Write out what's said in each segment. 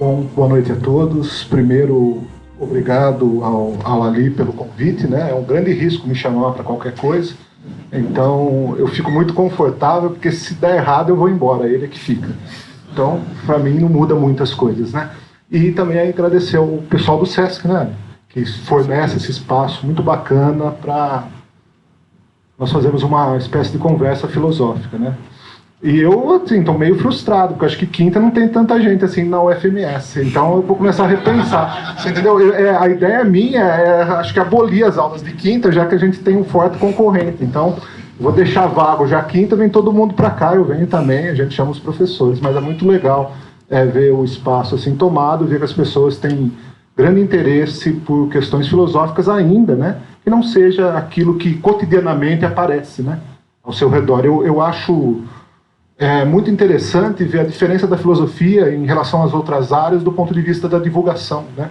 Então, boa noite a todos. Primeiro, obrigado ao Ali pelo convite, né? É um grande risco me chamar para qualquer coisa. Então, eu fico muito confortável, porque se der errado eu vou embora, ele é que fica. Então, para mim não muda muitas coisas, né? E também agradecer ao pessoal do Sesc, né? Que fornece esse espaço muito bacana para nós fazermos uma espécie de conversa filosófica, né? E eu, assim, tô meio frustrado, porque acho que quinta não tem tanta gente assim na UFMS, então eu vou começar a repensar, você entendeu? A ideia minha acho que abolir as aulas de quinta, já que a gente tem um forte concorrente, então vou deixar vago, já quinta vem todo mundo para cá, eu venho também, a gente chama os professores, mas é muito legal ver o espaço assim tomado, ver que as pessoas têm grande interesse por questões filosóficas ainda, né? Que não seja aquilo que cotidianamente aparece, né? Ao seu redor. Eu acho muito interessante ver a diferença da filosofia em relação às outras áreas do ponto de vista da divulgação, né?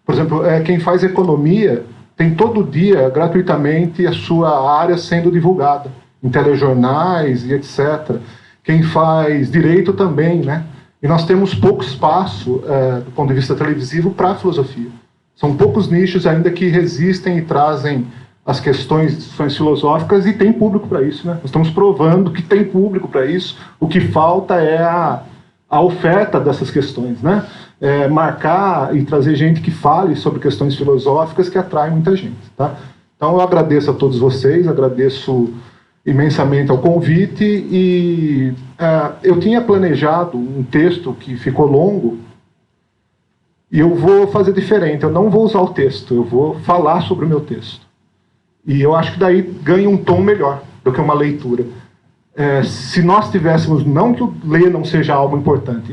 Por exemplo, quem faz economia tem todo dia, gratuitamente, a sua área sendo divulgada, em telejornais e etc. Quem faz direito também, né? E nós temos pouco espaço, do ponto de vista televisivo, para a filosofia. São poucos nichos ainda que resistem e trazem as questões filosóficas, e tem público para isso, né? Nós estamos provando que tem público para isso. O que falta é a oferta dessas questões, né? Marcar e trazer gente que fale sobre questões filosóficas que atrai muita gente, tá? Então eu agradeço a todos vocês, agradeço imensamente ao convite, e eu tinha planejado um texto que ficou longo, e eu vou fazer diferente, eu não vou usar o texto, eu vou falar sobre o meu texto. E eu acho que daí ganha um tom melhor do que uma leitura. Se nós tivéssemos, não que o ler não seja algo importante,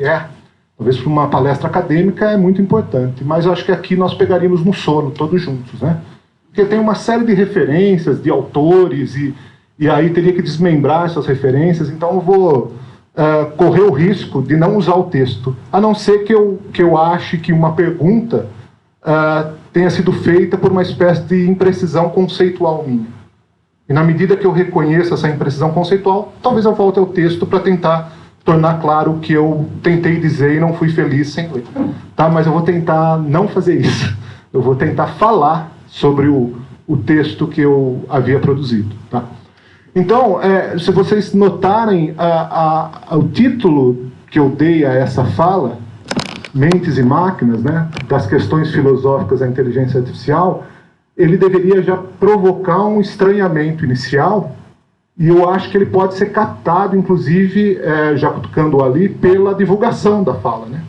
talvez para uma palestra acadêmica é muito importante, mas eu acho que aqui nós pegaríamos no sono, todos juntos, né? Porque tem uma série de referências, de autores, e aí teria que desmembrar essas referências, então eu vou correr o risco de não usar o texto, a não ser que eu ache que uma pergunta tenha sido feita por uma espécie de imprecisão conceitual minha. E na medida que eu reconheço essa imprecisão conceitual, talvez eu volte ao texto para tentar tornar claro o que eu tentei dizer e não fui feliz sem ler. Tá? Mas eu vou tentar não fazer isso. Eu vou tentar falar sobre o texto que eu havia produzido. Tá? Então, se vocês notarem o título que eu dei a essa fala, Mentes e Máquinas, né, das questões filosóficas da inteligência artificial, ele deveria já provocar um estranhamento inicial, e eu acho que ele pode ser captado, inclusive, já cutucando ali, pela divulgação da fala, né?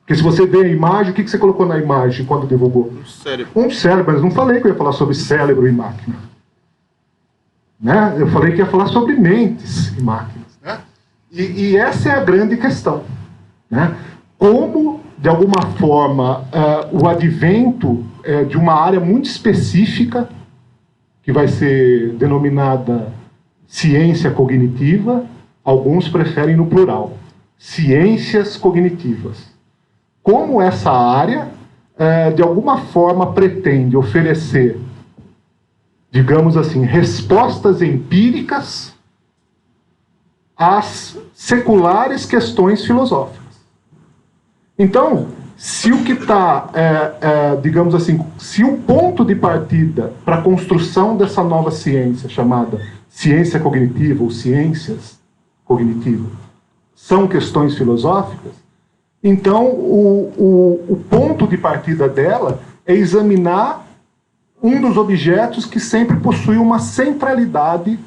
Porque se você vê a imagem, o que você colocou na imagem quando divulgou? Um cérebro. Um cérebro, mas não falei que eu ia falar sobre cérebro e máquina. Né? Eu falei que ia falar sobre mentes e máquinas. Né? E essa é a grande questão. Né? Como, de alguma forma, o advento de uma área muito específica, que vai ser denominada ciência cognitiva, alguns preferem no plural, ciências cognitivas. Como essa área, de alguma forma, pretende oferecer, digamos assim, respostas empíricas às seculares questões filosóficas. Então, se o que está, digamos assim, se o ponto de partida para a construção dessa nova ciência, chamada ciência cognitiva ou ciências cognitivas, são questões filosóficas, então o ponto de partida dela é examinar um dos objetos que sempre possui uma centralidade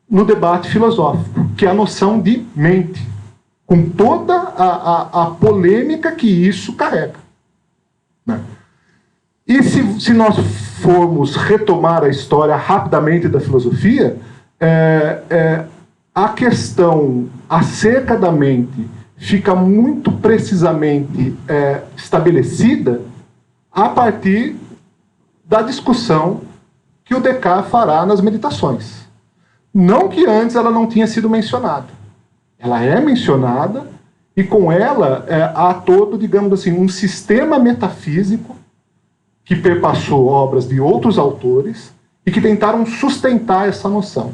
no debate filosófico, que é a noção de mente, com toda a polêmica que isso carrega. Né? E se nós formos retomar a história rapidamente da filosofia, a questão acerca da mente fica muito precisamente estabelecida a partir da discussão que o Descartes fará nas Meditações. Não que antes ela não tinha sido mencionada. Ela é mencionada, e com ela há todo, digamos assim, um sistema metafísico que perpassou obras de outros autores e que tentaram sustentar essa noção.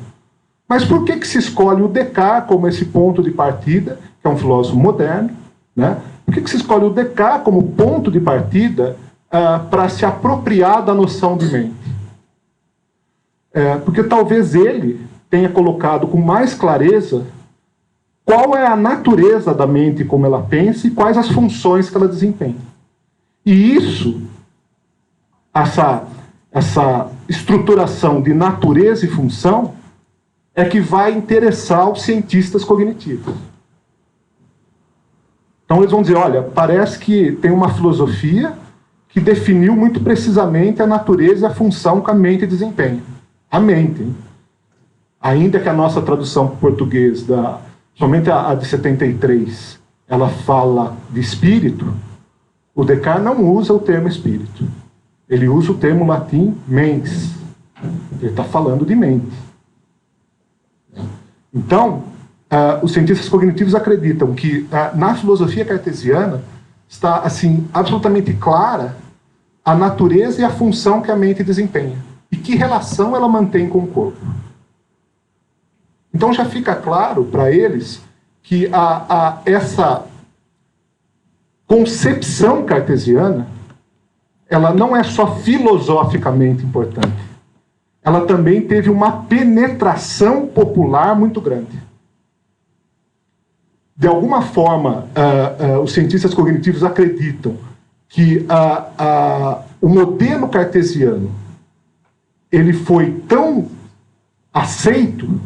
Mas por que se escolhe o Descartes como esse ponto de partida, que é um filósofo moderno, né? Por que se escolhe o Descartes como ponto de partida para se apropriar da noção de mente? Porque talvez ele tenha colocado com mais clareza qual é a natureza da mente como ela pensa e quais as funções que ela desempenha. E isso, essa estruturação de natureza e função, é que vai interessar os cientistas cognitivos. Então eles vão dizer, olha, parece que tem uma filosofia que definiu muito precisamente a natureza e a função que a mente desempenha. A mente. Hein? Ainda que a nossa tradução para o português, somente a de 73, ela fala de espírito, o Descartes não usa o termo espírito. Ele usa o termo latim mens. Ele está falando de mente. Então, os cientistas cognitivos acreditam que na filosofia cartesiana está assim absolutamente clara a natureza e a função que a mente desempenha e que relação ela mantém com o corpo. Então já fica claro para eles que essa concepção cartesiana ela não é só filosoficamente importante, ela também teve uma penetração popular muito grande. De alguma forma, os cientistas cognitivos acreditam que o modelo cartesiano ele foi tão aceito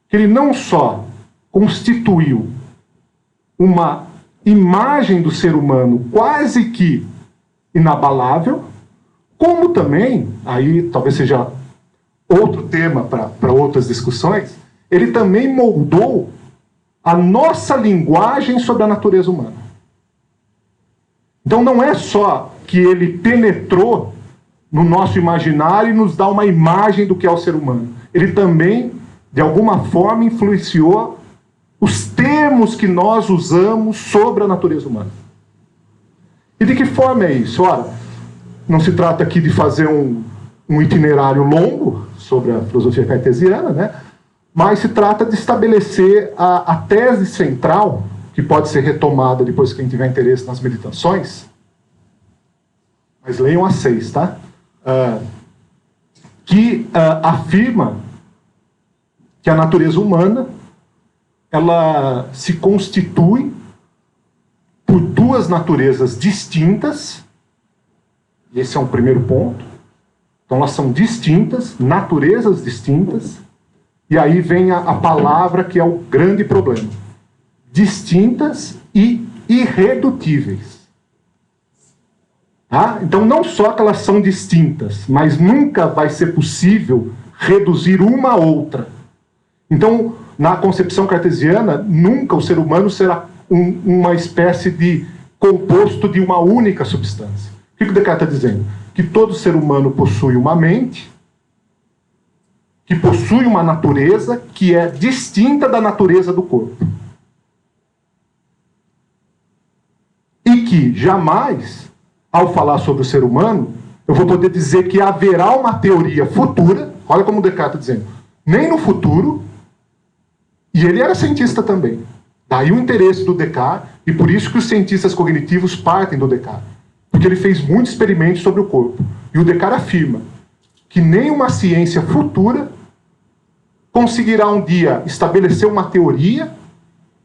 que ele não só constituiu uma imagem do ser humano quase que inabalável, como também, aí talvez seja outro tema para outras discussões, ele também moldou a nossa linguagem sobre a natureza humana. Então não é só que ele penetrou no nosso imaginário e nos dá uma imagem do que é o ser humano. Ele também, de alguma forma, influenciou os termos que nós usamos sobre a natureza humana. E de que forma é isso? Ora, não se trata aqui de fazer um itinerário longo sobre a filosofia cartesiana, né? Mas se trata de estabelecer a tese central, que pode ser retomada depois que quem tiver interesse nas meditações. Mas leiam as 6, tá? Que afirma que a natureza humana ela se constitui por duas naturezas distintas, e esse é um primeiro ponto. Então elas são distintas, naturezas distintas, e aí vem a palavra que é o grande problema. Distintas e irredutíveis. Tá? Então não só que elas são distintas, mas nunca vai ser possível reduzir uma a outra. Então, na concepção cartesiana, nunca o ser humano será uma espécie de composto de uma única substância. O que o Descartes está dizendo? Que todo ser humano possui uma mente, que possui uma natureza que é distinta da natureza do corpo. E que jamais, ao falar sobre o ser humano, eu vou poder dizer que haverá uma teoria futura, olha como o Descartes está dizendo, nem no futuro, e ele era cientista também. Daí o interesse do Descartes, e por isso que os cientistas cognitivos partem do Descartes. Porque ele fez muitos experimentos sobre o corpo. E o Descartes afirma que nenhuma ciência futura conseguirá um dia estabelecer uma teoria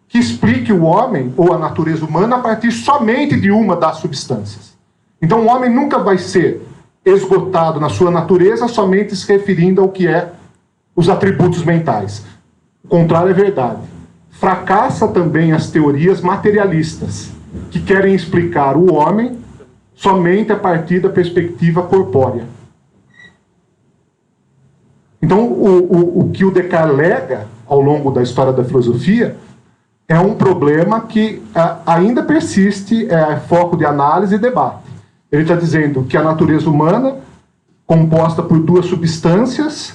que explique o homem ou a natureza humana a partir somente de uma das substâncias. Então o homem nunca vai ser esgotado na sua natureza somente se referindo ao que é os atributos mentais. O contrário é verdade. Fracassa também as teorias materialistas, que querem explicar o homem somente a partir da perspectiva corpórea. Então, o que o Descartes alega ao longo da história da filosofia é um problema que ainda persiste, é foco de análise e debate. Ele está dizendo que a natureza humana, composta por duas substâncias,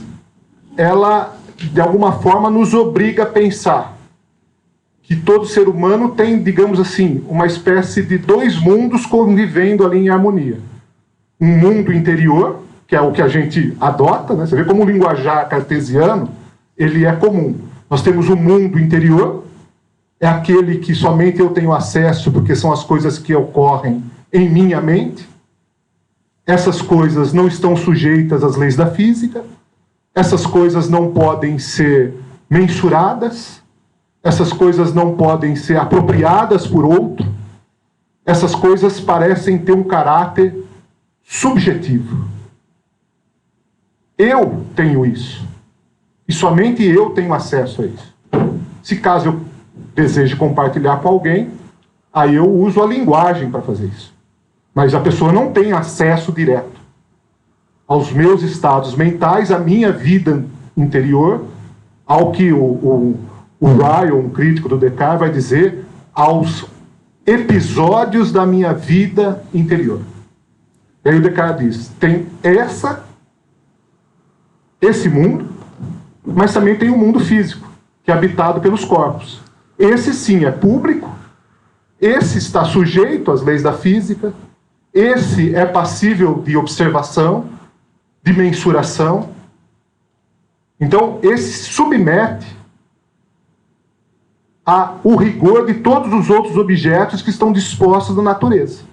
ela, de alguma forma, nos obriga a pensar que todo ser humano tem, digamos assim, uma espécie de dois mundos convivendo ali em harmonia. Um mundo interior, que é o que a gente adota, né? Você vê como o linguajar cartesiano, ele é comum. Nós temos um mundo interior, é aquele que somente eu tenho acesso porque são as coisas que ocorrem em minha mente. Essas coisas não estão sujeitas às leis da física. Essas coisas não podem ser mensuradas. Essas coisas não podem ser apropriadas por outro. Essas coisas parecem ter um caráter subjetivo. Eu tenho isso. E somente eu tenho acesso a isso. Se caso eu deseje compartilhar com alguém, aí eu uso a linguagem para fazer isso. Mas a pessoa não tem acesso direto aos meus estados mentais, à minha vida interior, ao que o Ryle, um crítico do Descartes, vai dizer, aos episódios da minha vida interior. E aí o Descartes diz, tem esse mundo, mas também tem o mundo físico, que é habitado pelos corpos. Esse sim é público, esse está sujeito às leis da física, esse é passível de observação, de mensuração. Então, esse se submete ao rigor de todos os outros objetos que estão dispostos na natureza.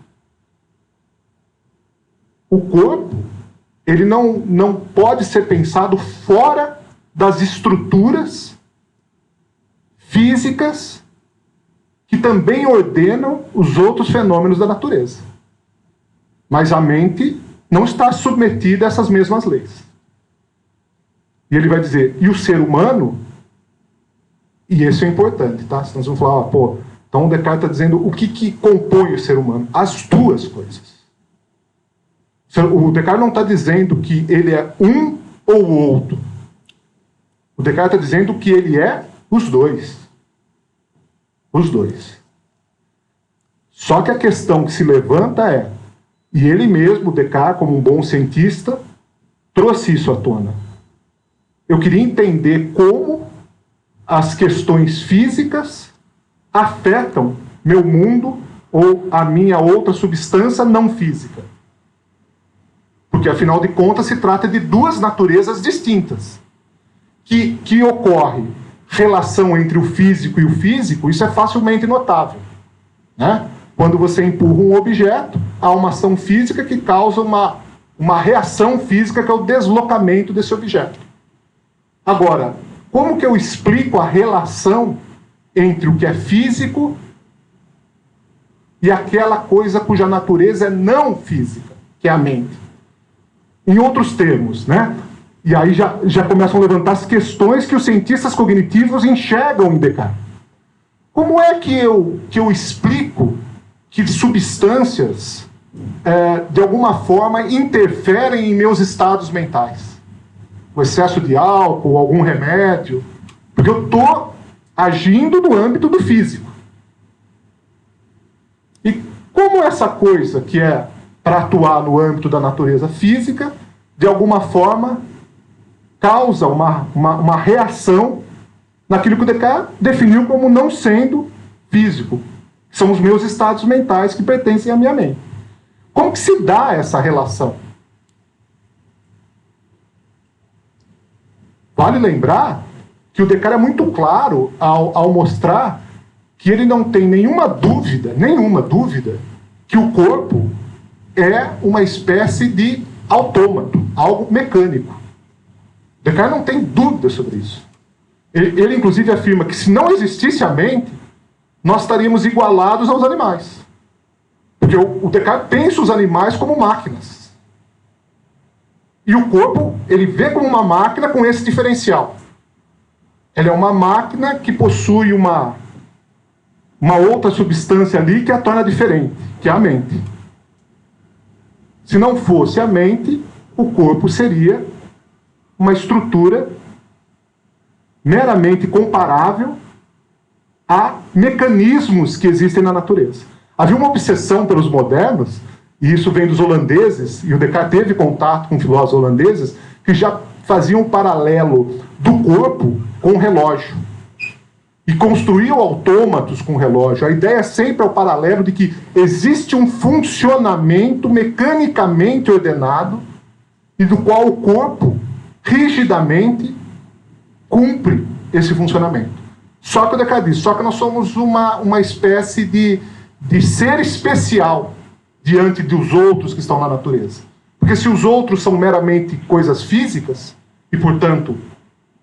O corpo, ele não pode ser pensado fora das estruturas físicas que também ordenam os outros fenômenos da natureza. Mas a mente não está submetida a essas mesmas leis. E ele vai dizer, e o ser humano, e isso é importante, tá? Senão vamos falar, então o Descartes está dizendo o que compõe o ser humano? As duas coisas. O Descartes não está dizendo que ele é um ou o outro. O Descartes está dizendo que ele é os dois. Os dois. Só que a questão que se levanta é, e ele mesmo, Descartes, como um bom cientista, trouxe isso à tona. Eu queria entender como as questões físicas afetam meu mundo ou a minha outra substância não física. Porque, afinal de contas, se trata de duas naturezas distintas. Que ocorre relação entre o físico e o físico, isso é facilmente notável. Né? Quando você empurra um objeto, há uma ação física que causa uma reação física, que é o deslocamento desse objeto. Agora, como que eu explico a relação entre o que é físico e aquela coisa cuja natureza é não física, que é a mente? Em outros termos, né? E aí já começam a levantar as questões que os cientistas cognitivos enxergam em Descartes. Como é que eu explico que substâncias, de alguma forma, interferem em meus estados mentais? O excesso de álcool, algum remédio? Porque eu estou agindo no âmbito do físico. E como essa coisa que é para atuar no âmbito da natureza física, de alguma forma, causa uma reação naquilo que o Descartes definiu como não sendo físico. São os meus estados mentais que pertencem à minha mente. Como que se dá essa relação? Vale lembrar que o Descartes é muito claro ao mostrar que ele não tem nenhuma dúvida, que o corpo é uma espécie de autômato, algo mecânico. Descartes não tem dúvida sobre isso. Ele inclusive afirma que se não existisse a mente, nós estaríamos igualados aos animais. Porque o Descartes pensa os animais como máquinas. E o corpo, ele vê como uma máquina com esse diferencial. Ele é uma máquina que possui uma outra substância ali que a torna diferente, que é a mente. Se não fosse a mente, o corpo seria uma estrutura meramente comparável a mecanismos que existem na natureza. Havia uma obsessão pelos modernos, e isso vem dos holandeses, e o Descartes teve contato com filósofos holandeses, que já faziam um paralelo do corpo com o relógio. E construíam autômatos com o relógio. A ideia sempre é o paralelo de que existe um funcionamento mecanicamente ordenado e do qual o corpo rigidamente cumpre esse funcionamento. Só que o Descartes diz, só que nós somos uma espécie de ser especial diante dos outros que estão na natureza. Porque se os outros são meramente coisas físicas, e portanto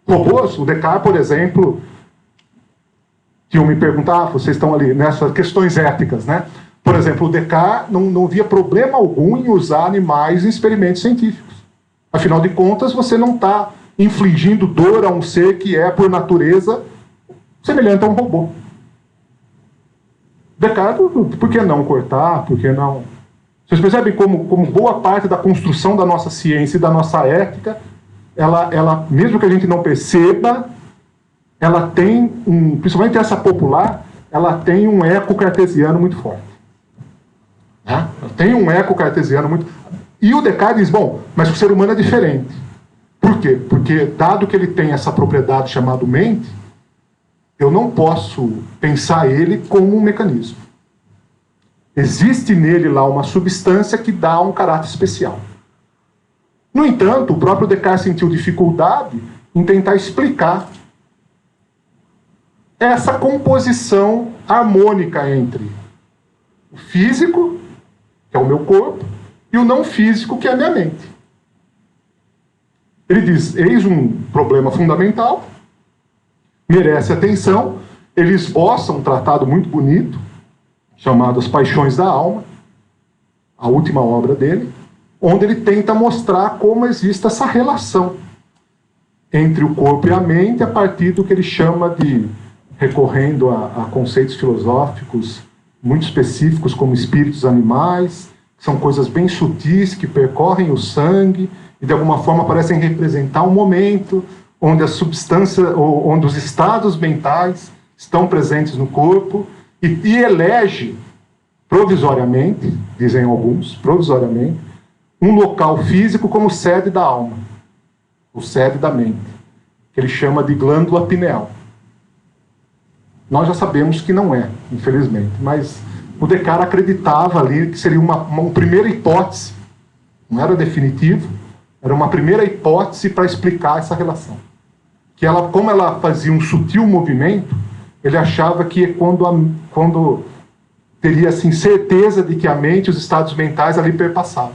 robôs, o Descartes, por exemplo, que eu me perguntar, vocês estão ali nessas questões éticas, né? Por exemplo, o Descartes não via problema algum em usar animais em experimentos científicos. Afinal de contas, você não está infligindo dor a um ser que é, por natureza, semelhante a um robô. Descartes, por que não cortar? Por que não? Vocês percebem como boa parte da construção da nossa ciência e da nossa ética, ela mesmo que a gente não perceba, ela tem, principalmente essa popular, ela tem um eco cartesiano muito forte. Né? Tem um eco cartesiano muito... E o Descartes diz, bom, mas o ser humano é diferente. Por quê? Porque, dado que ele tem essa propriedade chamada mente, eu não posso pensar ele como um mecanismo. Existe nele lá uma substância que dá um caráter especial. No entanto, o próprio Descartes sentiu dificuldade em tentar explicar essa composição harmônica entre o físico, que é o meu corpo, e o não físico, que é a minha mente. Ele diz, eis um problema fundamental, merece atenção. Ele esboça um tratado muito bonito, chamado As Paixões da Alma, a última obra dele, onde ele tenta mostrar como existe essa relação entre o corpo e a mente, a partir do que ele chama de, recorrendo a conceitos filosóficos muito específicos, como espíritos animais, que são coisas bem sutis, que percorrem o sangue, e de alguma forma parecem representar um momento onde a substância, onde os estados mentais estão presentes no corpo, e elege provisoriamente, dizem alguns, provisoriamente, um local físico como sede da alma, ou sede da mente, que ele chama de glândula pineal. Nós já sabemos que não é, infelizmente, mas o Descartes acreditava ali que seria uma primeira hipótese, não era definitivo, era uma primeira hipótese para explicar essa relação. Que ela, como ela fazia um sutil movimento, ele achava que quando teria assim, certeza de que a mente e os estados mentais ali perpassavam.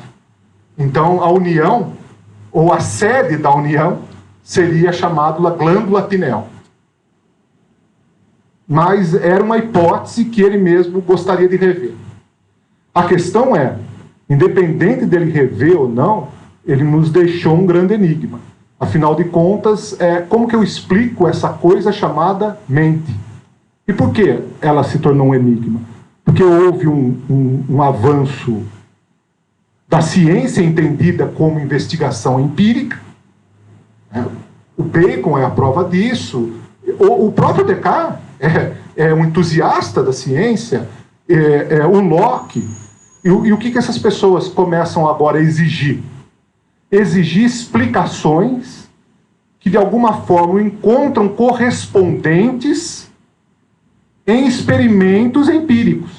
Então, a união, ou a sede da união, seria chamada glândula pineal. Mas era uma hipótese que ele mesmo gostaria de rever. A questão é, independente dele rever ou não, ele nos deixou um grande enigma. Afinal de contas, como que eu explico essa coisa chamada mente? E por que ela se tornou um enigma? Porque houve um avanço da ciência entendida como investigação empírica. O Bacon é a prova disso. O próprio Descartes é um entusiasta da ciência. O Locke. E o que essas pessoas começam agora a exigir? Exigir explicações que de alguma forma encontram correspondentes em experimentos empíricos.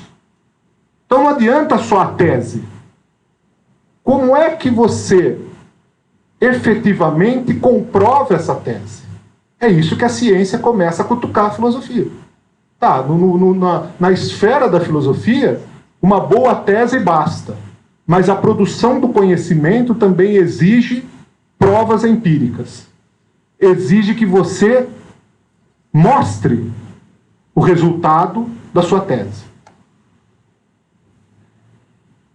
Então não adianta só a tese. Como é que você efetivamente comprova essa tese? É isso que a ciência começa a cutucar a filosofia. Tá, na esfera da filosofia, uma boa tese basta. Mas a produção do conhecimento também exige provas empíricas. Exige que você mostre o resultado da sua tese.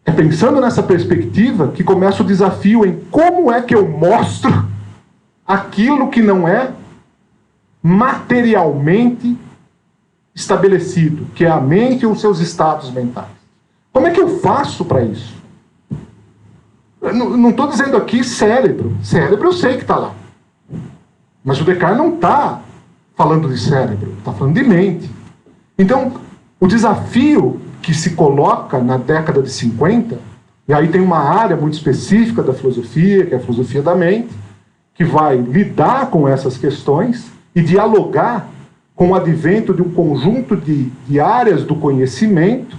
É pensando nessa perspectiva que começa o desafio em como é que eu mostro aquilo que não é materialmente estabelecido, que é a mente ou seus estados mentais. Como é que eu faço para isso? Não estou dizendo aqui cérebro. Cérebro eu sei que está lá. Mas o Descartes não está falando de cérebro, está falando de mente. Então, o desafio que se coloca na década de 50, e aí tem uma área muito específica da filosofia, que é a filosofia da mente, que vai lidar com essas questões e dialogar com o advento de um conjunto de áreas do conhecimento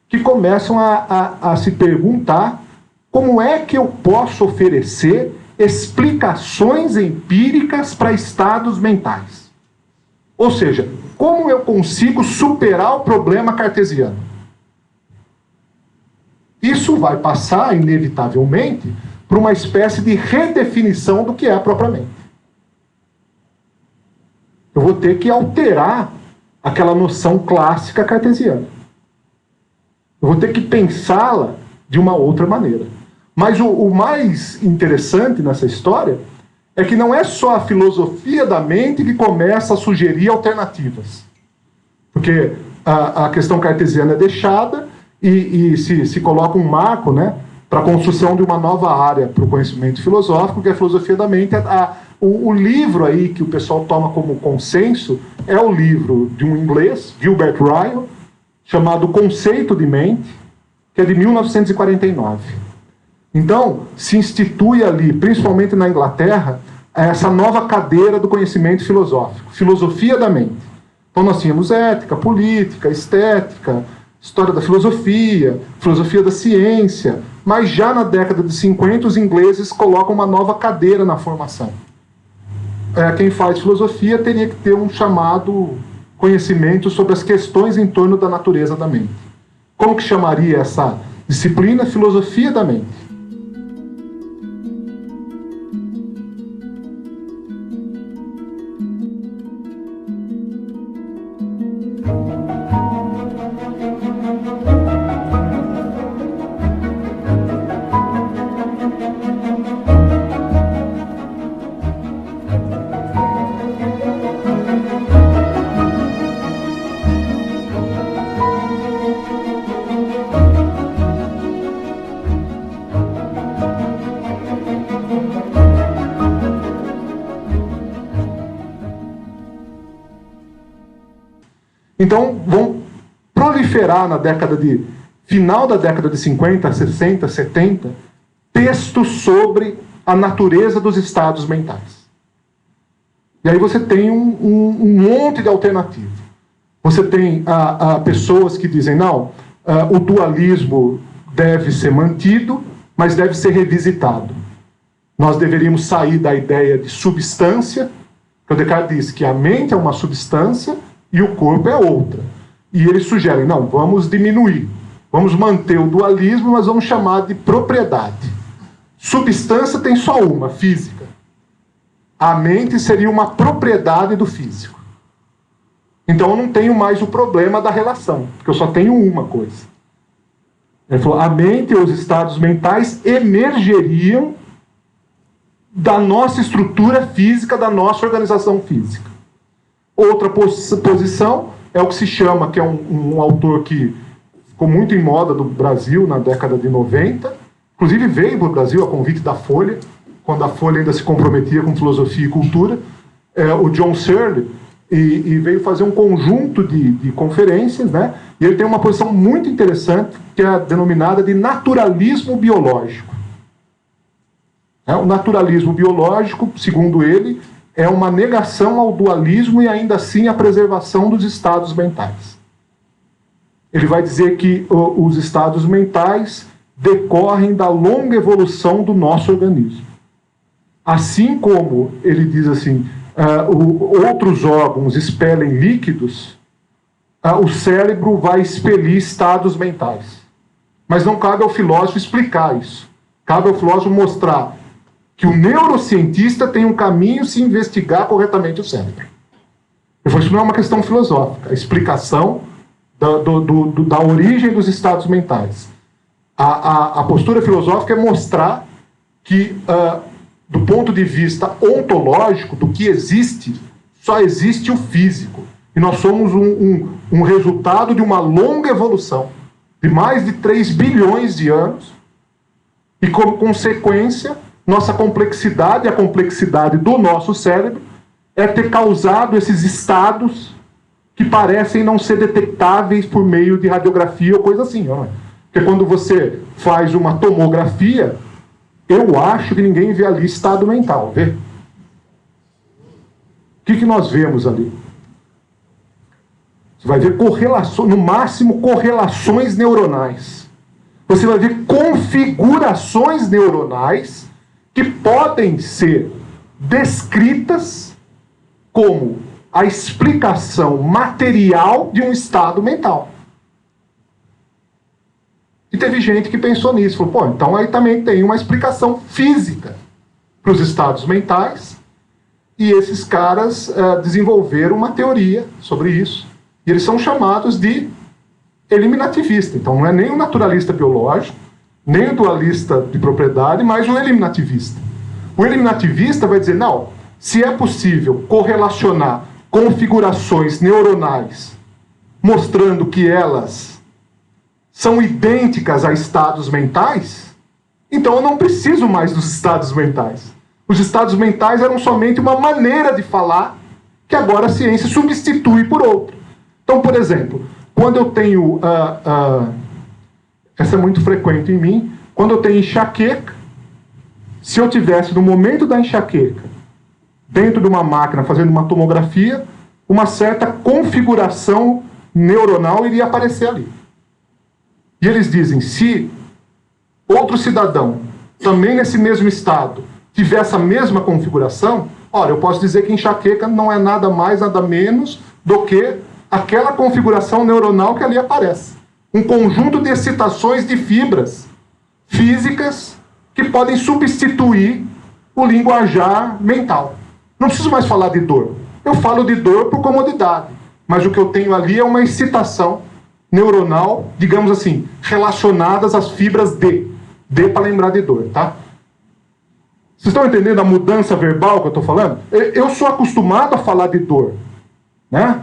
que começam a se perguntar como é que eu posso oferecer explicações empíricas para estados mentais. Ou seja, como eu consigo superar o problema cartesiano? Isso vai passar, inevitavelmente, por uma espécie de redefinição do que é propriamente. Eu vou ter que alterar aquela noção clássica cartesiana. Eu vou ter que pensá-la de uma outra maneira. Mas o mais interessante nessa história é que não é só a filosofia da mente que começa a sugerir alternativas. Porque a questão cartesiana é deixada e se coloca um marco, né, para a construção de uma nova área para o conhecimento filosófico, que é a filosofia da mente. O livro aí que o pessoal toma como consenso é o livro de um inglês, Gilbert Ryle, chamado Conceito de Mente, que é de 1949. Então, se institui ali, principalmente na Inglaterra, essa nova cadeira do conhecimento filosófico, filosofia da mente. Então nós tínhamos ética, política, estética, história da filosofia, filosofia da ciência, mas já na década de 50 os ingleses colocam uma nova cadeira na formação. Quem faz filosofia teria que ter um chamado conhecimento sobre as questões em torno da natureza da mente. Como que chamaria essa disciplina? Filosofia da mente. Então, vão proliferar na final da década de 50, 60, 70, textos sobre a natureza dos estados mentais. E aí você tem um monte de alternativa. Você tem pessoas que dizem, não, o dualismo deve ser mantido, mas deve ser revisitado. Nós deveríamos sair da ideia de substância, que o Descartes diz que a mente é uma substância e o corpo é outra. E eles sugerem, não, vamos diminuir. Vamos manter o dualismo, mas vamos chamar de propriedade. Substância tem só uma, física. A mente seria uma propriedade do físico. Então eu não tenho mais o problema da relação, porque eu só tenho uma coisa. Ele falou, a mente e os estados mentais emergeriam da nossa estrutura física, da nossa organização física. Outra posição é o que se chama, que é um autor que ficou muito em moda do Brasil na década de 90, inclusive veio para o Brasil a convite da Folha, quando a Folha ainda se comprometia com filosofia e cultura, o John Searle, e veio fazer um conjunto de conferências, né? E ele tem uma posição muito interessante, que é a denominada de naturalismo biológico. O naturalismo biológico, segundo ele, é uma negação ao dualismo e ainda assim a preservação dos estados mentais. Ele vai dizer que os estados mentais decorrem da longa evolução do nosso organismo. Assim como, ele diz assim, outros órgãos expelem líquidos, o cérebro vai expelir estados mentais. Mas não cabe ao filósofo explicar isso. Cabe ao filósofo mostrar que o neurocientista tem um caminho se investigar corretamente o cérebro. Eu falei, isso não é uma questão filosófica, a explicação da origem dos estados mentais. A postura filosófica é mostrar que, do ponto de vista ontológico, do que existe, só existe o físico. E nós somos um resultado de uma longa evolução, de mais de 3 bilhões de anos, e como consequência, nossa complexidade, a complexidade do nosso cérebro, é ter causado esses estados que parecem não ser detectáveis por meio de radiografia ou coisa assim. Não é? Porque quando você faz uma tomografia, eu acho que ninguém vê ali estado mental, vê? O que nós vemos ali? Você vai ver correlações, no máximo correlações neuronais. Você vai ver configurações neuronais que podem ser descritas como a explicação material de um estado mental. E teve gente que pensou nisso, falou, pô, então aí também tem uma explicação física para os estados mentais, e esses caras desenvolveram uma teoria sobre isso, e eles são chamados de eliminativista. Então não é nem o naturalista biológico, nem o dualista de propriedade, mas o eliminativista. O eliminativista vai dizer, não, se é possível correlacionar configurações neuronais, mostrando que elas são idênticas a estados mentais, então eu não preciso mais dos estados mentais. Os estados mentais eram somente uma maneira de falar que agora a ciência substitui por outro. Então, por exemplo, quando eu tenho... essa é muito frequente em mim. Quando eu tenho enxaqueca, se eu tivesse no momento da enxaqueca, dentro de uma máquina, fazendo uma tomografia, uma certa configuração neuronal iria aparecer ali. E eles dizem, se outro cidadão, também nesse mesmo estado, tiver essa mesma configuração, olha, eu posso dizer que enxaqueca não é nada mais, nada menos do que aquela configuração neuronal que ali aparece. Um conjunto de excitações de fibras físicas que podem substituir o linguajar mental. Não preciso mais falar de dor. Eu falo de dor por comodidade, mas o que eu tenho ali é uma excitação neuronal, digamos assim, relacionadas às fibras D. D para lembrar de dor, tá? Vocês estão entendendo a mudança verbal que eu estou falando? Eu sou acostumado a falar de dor, né?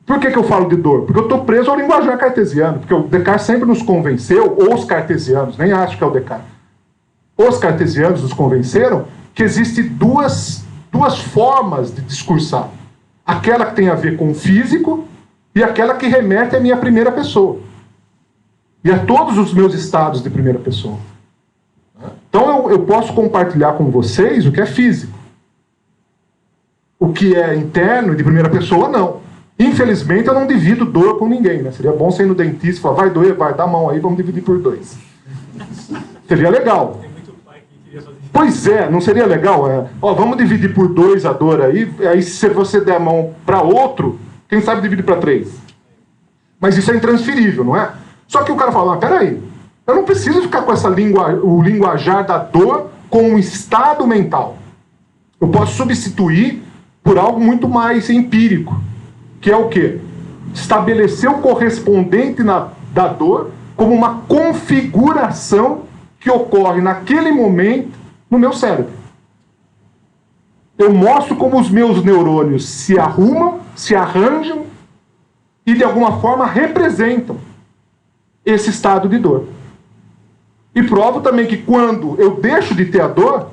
Por que eu falo de dor? Porque eu estou preso ao linguajar cartesiano, porque o Descartes sempre nos convenceu, ou os cartesianos, nem acho que é o Descartes, os cartesianos nos convenceram que existem duas formas de discursar. Aquela que tem a ver com o físico e aquela que remete à minha primeira pessoa. E a todos os meus estados de primeira pessoa. Então eu posso compartilhar com vocês o que é físico. O que é interno e de primeira pessoa, não. Infelizmente, eu não divido dor com ninguém, né? Seria bom ser no dentista e falar, vai doer, vai, dá a mão aí, vamos dividir por 2. Seria legal. Tem muito pai que queria fazer isso. Pois é, não seria legal? Ó, vamos dividir por 2 a dor aí se você der a mão para outro, quem sabe divide para 3. Mas isso é intransferível, não é? Só que o cara fala, peraí, eu não preciso ficar com o linguajar da dor com um estado mental. Eu posso substituir por algo muito mais empírico. Que é o quê? Estabelecer o correspondente da dor como uma configuração que ocorre naquele momento no meu cérebro. Eu mostro como os meus neurônios se arrumam, se arranjam e de alguma forma representam esse estado de dor. E provo também que quando eu deixo de ter a dor,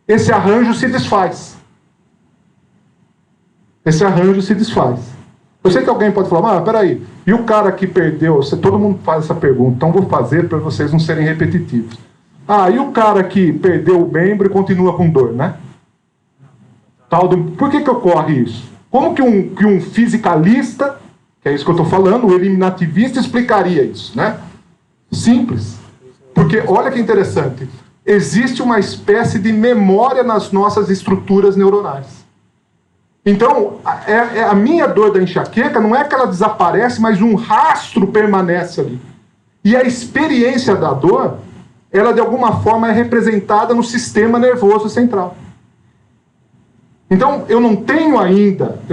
esse arranjo se desfaz. Esse arranjo se desfaz. Eu sei que alguém pode falar, peraí, e o cara que perdeu? Todo mundo faz essa pergunta, então vou fazer para vocês não serem repetitivos. E o cara que perdeu o membro e continua com dor, né? Por que ocorre isso? Como que um fisicalista, que é isso que eu estou falando, o eliminativista explicaria isso, né? Simples. Porque, olha que interessante, existe uma espécie de memória nas nossas estruturas neuronais. Então, a minha dor da enxaqueca não é que ela desaparece, mas um rastro permanece ali. E a experiência da dor, ela de alguma forma é representada no sistema nervoso central. Então, eu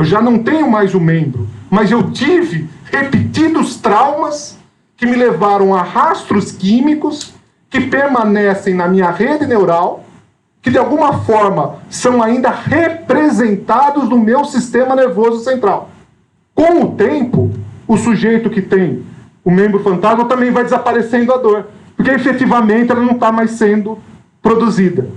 já não tenho mais o membro, mas eu tive repetidos traumas que me levaram a rastros químicos que permanecem na minha rede neural, que de alguma forma são ainda representados no meu sistema nervoso central. Com o tempo, o sujeito que tem o membro fantasma também vai desaparecendo a dor, porque efetivamente ela não está mais sendo produzida.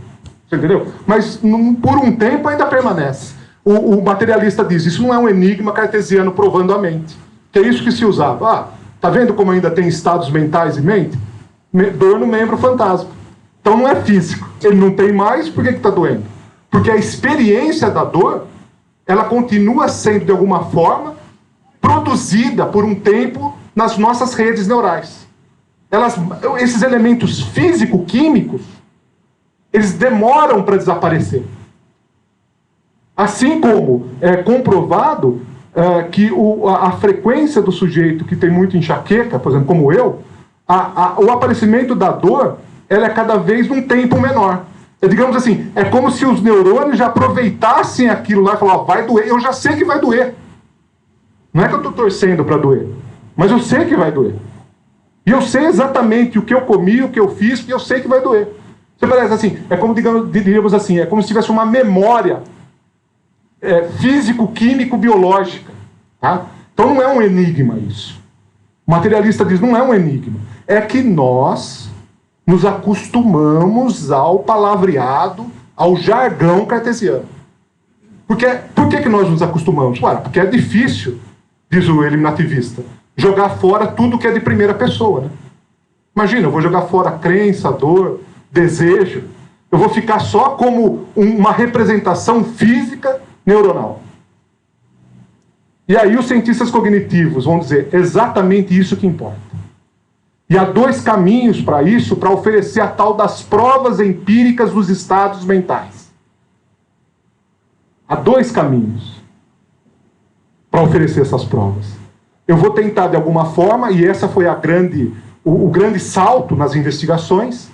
Você entendeu? Mas por um tempo ainda permanece. O materialista diz, isso não é um enigma cartesiano provando a mente. Que é isso que se usava. Tá vendo como ainda tem estados mentais e mente? Dor no membro fantasma. Então não é físico. Ele não tem mais, por que está doendo? Porque a experiência da dor, ela continua sendo, de alguma forma, produzida por um tempo nas nossas redes neurais. Esses elementos físico-químicos, eles demoram para desaparecer. Assim como é comprovado que a frequência do sujeito que tem muito enxaqueca, por exemplo, como eu, o aparecimento da dor ela é cada vez num tempo menor. Digamos assim, é como se os neurônios já aproveitassem aquilo lá e falavam, vai doer, eu já sei que vai doer. Não é que eu estou torcendo para doer, mas eu sei que vai doer. E eu sei exatamente o que eu comi, o que eu fiz, e eu sei que vai doer. Você parece assim, é como, diríamos assim, é como se tivesse uma memória físico-químico-biológica. Tá? Então não é um enigma isso. O materialista diz, não é um enigma. É que nós nos acostumamos ao palavreado, ao jargão cartesiano. Por que nós nos acostumamos? Ué, porque é difícil, diz o eliminativista, jogar fora tudo que é de primeira pessoa. Né? Imagina, eu vou jogar fora crença, dor, desejo. Eu vou ficar só como uma representação física neuronal. E aí os cientistas cognitivos vão dizer exatamente isso que importa. E há dois caminhos para isso, para oferecer a tal das provas empíricas dos estados mentais. Há dois caminhos para oferecer essas provas. Eu vou tentar de alguma forma, e essa foi o grande salto nas investigações.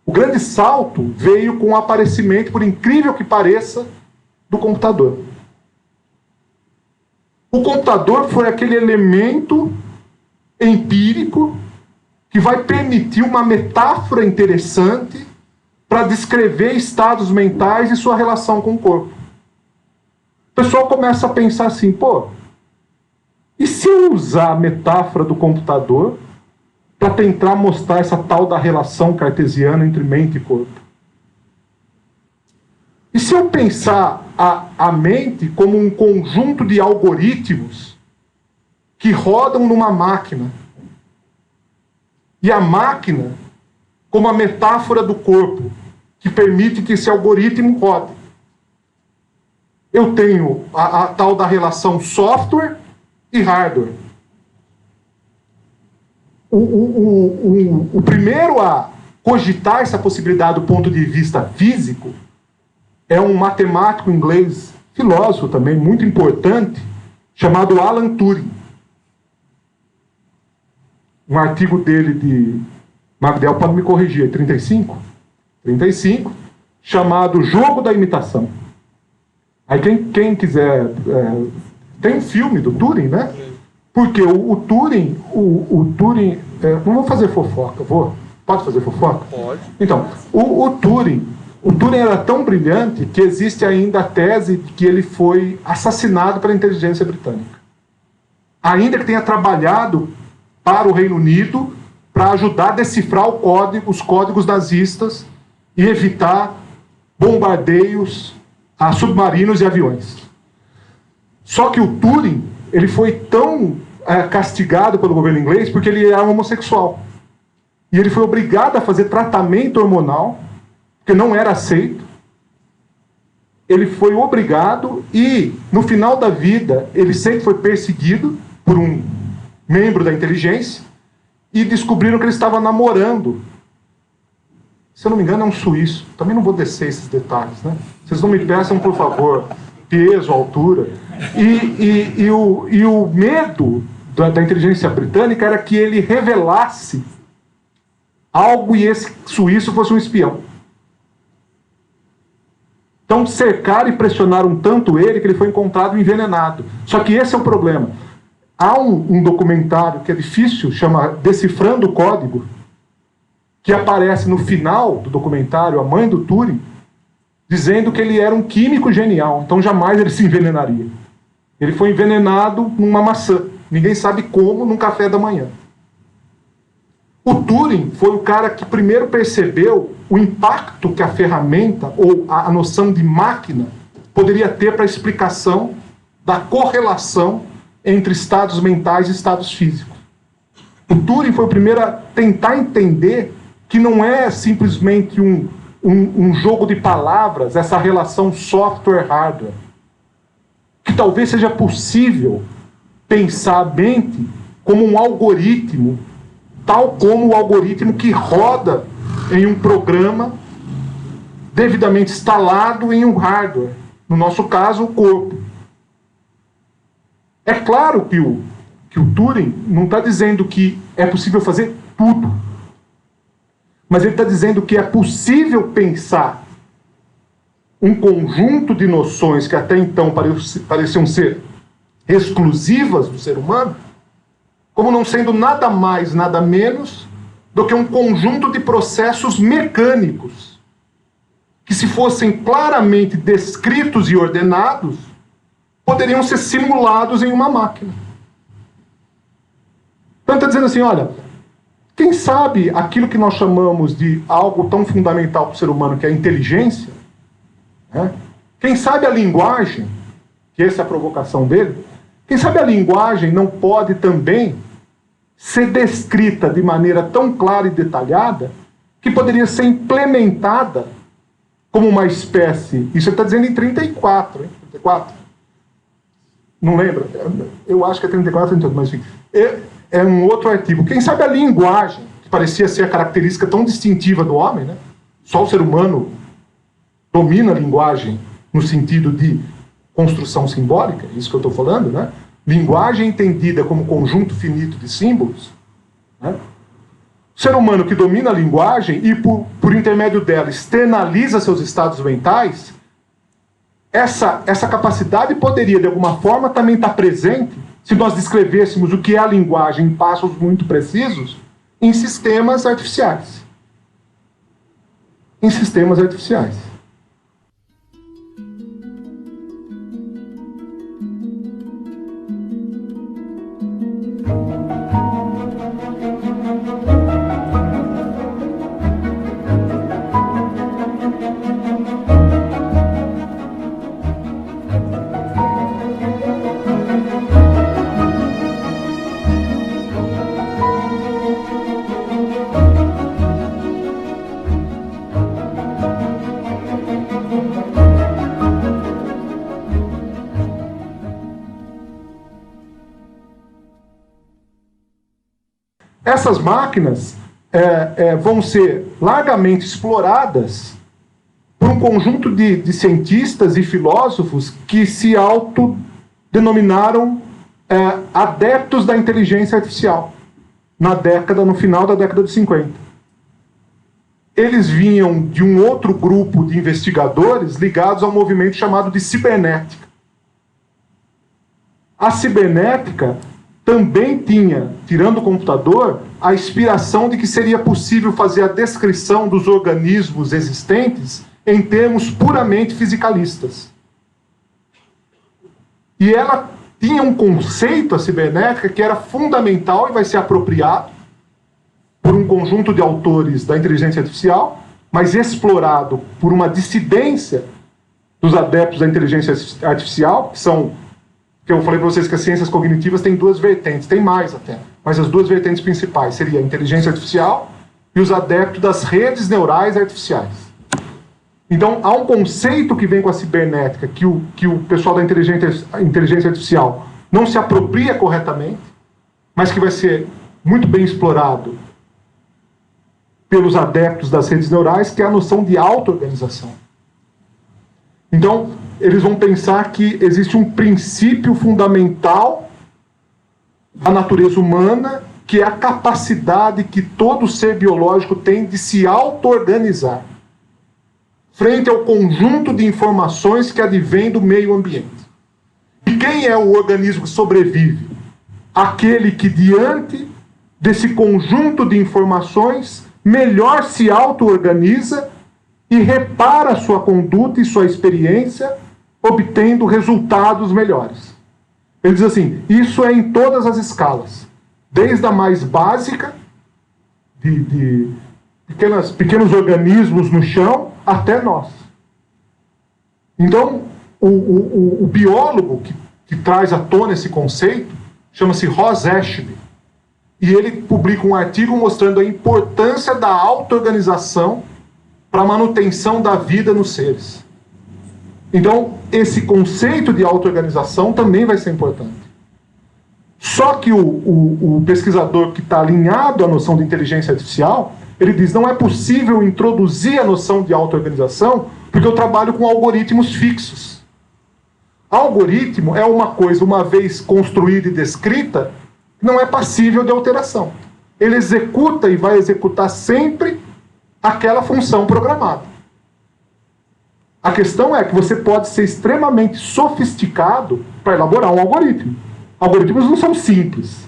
O grande salto veio com o aparecimento, por incrível que pareça, do computador. O computador foi aquele elemento empírico que vai permitir uma metáfora interessante para descrever estados mentais e sua relação com o corpo. O pessoal começa a pensar assim, e se eu usar a metáfora do computador para tentar mostrar essa tal da relação cartesiana entre mente e corpo? E se eu pensar a mente como um conjunto de algoritmos que rodam numa máquina, e a máquina como a metáfora do corpo, que permite que esse algoritmo rode? Eu tenho a tal da relação software e hardware. O primeiro a cogitar essa possibilidade do ponto de vista físico é um matemático inglês, filósofo também, muito importante, chamado Alan Turing. Um artigo dele de Magdel, pode me corrigir, 35, chamado Jogo da Imitação. Aí quem quiser... tem um filme do Turing, né? Porque o Turing... não vou fazer fofoca, vou? Pode fazer fofoca? Pode. Então, o Turing era tão brilhante que existe ainda a tese de que ele foi assassinado pela inteligência britânica. Ainda que tenha trabalhado para o Reino Unido para ajudar a decifrar os códigos nazistas e evitar bombardeios a submarinos e aviões. Só que o Turing ele foi tão castigado pelo governo inglês porque ele era homossexual. E ele foi obrigado a fazer tratamento hormonal, porque não era aceito. Ele foi obrigado e, no final da vida, ele sempre foi perseguido por um membro da inteligência e descobriram que ele estava namorando. Se eu não me engano, é um suíço. Também não vou descer esses detalhes, né? Vocês não me peçam, por favor, peso, altura. E o medo da inteligência britânica era que ele revelasse algo e esse suíço fosse um espião. Então cercaram e pressionaram tanto ele que ele foi encontrado envenenado. Só que esse é o problema. Há um documentário que é difícil, chama Decifrando o Código, que aparece no final do documentário, a mãe do Turing, dizendo que ele era um químico genial, então jamais ele se envenenaria. Ele foi envenenado numa maçã, ninguém sabe como, num café da manhã. O Turing foi o cara que primeiro percebeu o impacto que a ferramenta, ou a noção de máquina, poderia ter para a explicação da correlação entre estados mentais e estados físicos. O Turing foi o primeiro a tentar entender que não é simplesmente um jogo de palavras, essa relação software-hardware. Que talvez seja possível pensar a mente como um algoritmo, tal como o algoritmo que roda em um programa devidamente instalado em um hardware. No nosso caso, o corpo. É claro que o Turing não está dizendo que é possível fazer tudo. Mas ele está dizendo que é possível pensar um conjunto de noções que até então pareciam ser exclusivas do ser humano, como não sendo nada mais, nada menos do que um conjunto de processos mecânicos que, se fossem claramente descritos e ordenados, poderiam ser simulados em uma máquina. Então está dizendo assim, olha, quem sabe aquilo que nós chamamos de algo tão fundamental para o ser humano, que é a inteligência, né? Quem sabe a linguagem, que essa é a provocação dele, quem sabe a linguagem não pode também ser descrita de maneira tão clara e detalhada que poderia ser implementada como uma espécie... Isso ele está dizendo em 34, hein? 34? Não lembro? Eu acho que é 34, 38, mas enfim. É um outro artigo. Quem sabe a linguagem, que parecia ser a característica tão distintiva do homem, né? Só o ser humano domina a linguagem no sentido de construção simbólica, isso que eu estou falando, né? Linguagem entendida como conjunto finito de símbolos, né? O ser humano que domina a linguagem e, por intermédio dela, externaliza seus estados mentais, essa capacidade poderia, de alguma forma, também estar presente se nós descrevêssemos o que é a linguagem em passos muito precisos em sistemas artificiais. Em sistemas artificiais. Essas máquinas vão ser largamente exploradas por um conjunto de cientistas e filósofos que se autodenominaram adeptos da inteligência artificial, no final da década de 50. Eles vinham de um outro grupo de investigadores ligados ao movimento chamado de cibernética. A cibernética também tinha, tirando o computador, a inspiração de que seria possível fazer a descrição dos organismos existentes em termos puramente fisicalistas. E ela tinha um conceito, a cibernética, que era fundamental e vai ser apropriado por um conjunto de autores da inteligência artificial, mas explorado por uma dissidência dos adeptos da inteligência artificial, que são... que eu falei para vocês que as ciências cognitivas têm duas vertentes, tem mais até, mas as duas vertentes principais seriam a inteligência artificial e os adeptos das redes neurais artificiais. Então, há um conceito que vem com a cibernética que o pessoal da inteligência artificial não se apropria corretamente, mas que vai ser muito bem explorado pelos adeptos das redes neurais, que é a noção de auto-organização. Então, eles vão pensar que existe um princípio fundamental da natureza humana, que é a capacidade que todo ser biológico tem de se auto-organizar frente ao conjunto de informações que advém do meio ambiente. E quem é o organismo que sobrevive? Aquele que, diante desse conjunto de informações, melhor se auto-organiza e repara sua conduta e sua experiência, obtendo resultados melhores. Ele diz assim, isso é em todas as escalas, desde a mais básica, de pequenos organismos no chão, até nós. Então, o biólogo que traz à tona esse conceito, chama-se Ross Ashby, e ele publica um artigo mostrando a importância da auto-organização para a manutenção da vida nos seres. Então, esse conceito de auto-organização também vai ser importante. Só que o pesquisador que está alinhado à noção de inteligência artificial, ele diz, não é possível introduzir a noção de auto-organização porque eu trabalho com algoritmos fixos. Algoritmo é uma coisa, uma vez construída e descrita, não é passível de alteração. Ele executa e vai executar sempre aquela função programada. A questão é que você pode ser extremamente sofisticado para elaborar um algoritmo. Algoritmos não são simples.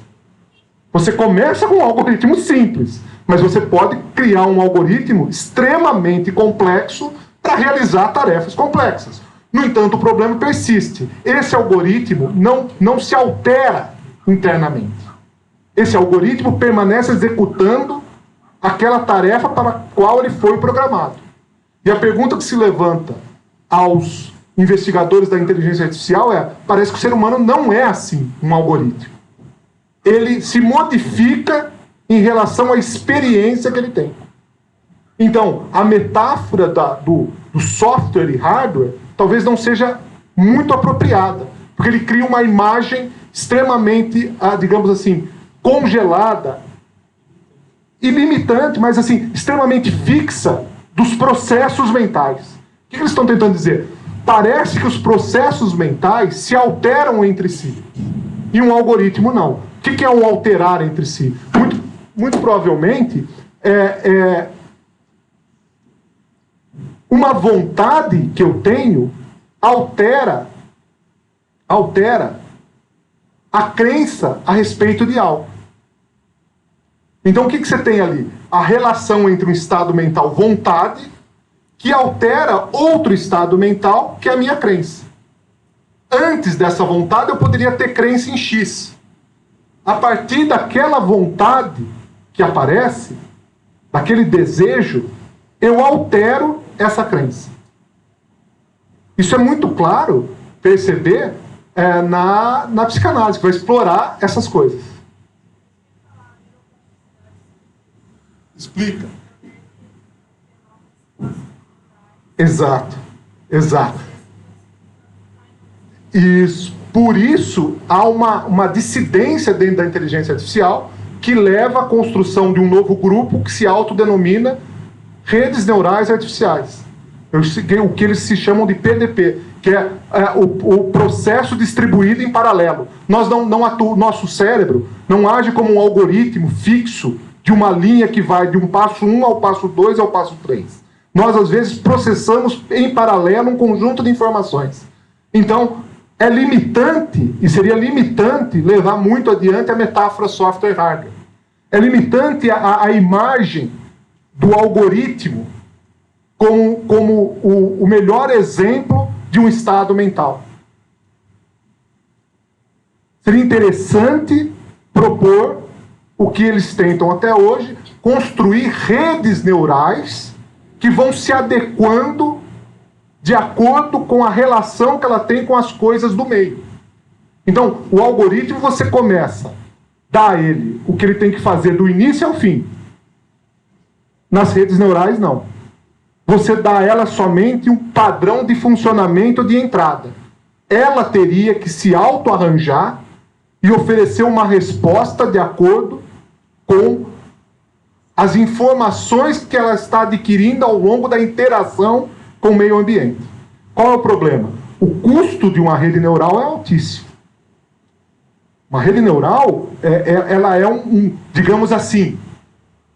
Você começa com um algoritmo simples, mas você pode criar um algoritmo extremamente complexo para realizar tarefas complexas. No entanto, o problema persiste. Esse algoritmo não se altera internamente. Esse algoritmo permanece executando aquela tarefa para a qual ele foi programado. E a pergunta que se levanta aos investigadores da inteligência artificial é: parece que o ser humano não é assim, um algoritmo. Ele se modifica em relação à experiência que ele tem. Então, a metáfora do software e hardware talvez não seja muito apropriada, porque ele cria uma imagem extremamente, digamos assim, congelada, ilimitante, mas assim, extremamente fixa dos processos mentais. O que eles estão tentando dizer? Parece que os processos mentais se alteram entre si, e um algoritmo não. O que é um alterar entre si? Muito provavelmente uma vontade que eu tenho altera a crença a respeito de algo. Então o que você tem ali? A relação entre um estado mental vontade que altera outro estado mental que é a minha crença. Antes dessa vontade eu poderia ter crença em X. A partir daquela vontade que aparece, daquele desejo, eu altero essa crença. Isso é muito claro perceber na psicanálise, que vai explorar essas coisas. Explica. Exato. Isso. Por isso, há uma dissidência dentro da inteligência artificial que leva à construção de um novo grupo que se autodenomina redes neurais artificiais. O que eles se chamam de PDP, que é o processo distribuído em paralelo. Nosso cérebro não age como um algoritmo fixo de uma linha que vai de um passo 1 ao passo 2 ao passo 3. Nós, às vezes, processamos em paralelo um conjunto de informações. Então, é limitante, e seria limitante levar muito adiante a metáfora software-hardware. É limitante a imagem do algoritmo como o melhor exemplo de um estado mental. Seria interessante propor o que eles tentam até hoje, construir redes neurais que vão se adequando de acordo com a relação que ela tem com as coisas do meio. Então, o algoritmo, você começa a dar a ele o que ele tem que fazer do início ao fim. Nas redes neurais, não. Você dá a ela somente um padrão de funcionamento de entrada. Ela teria que se auto-arranjar e oferecer uma resposta de acordo com as informações que ela está adquirindo ao longo da interação com o meio ambiente. Qual é o problema? O custo de uma rede neural é altíssimo. Uma rede neural, ela é digamos assim,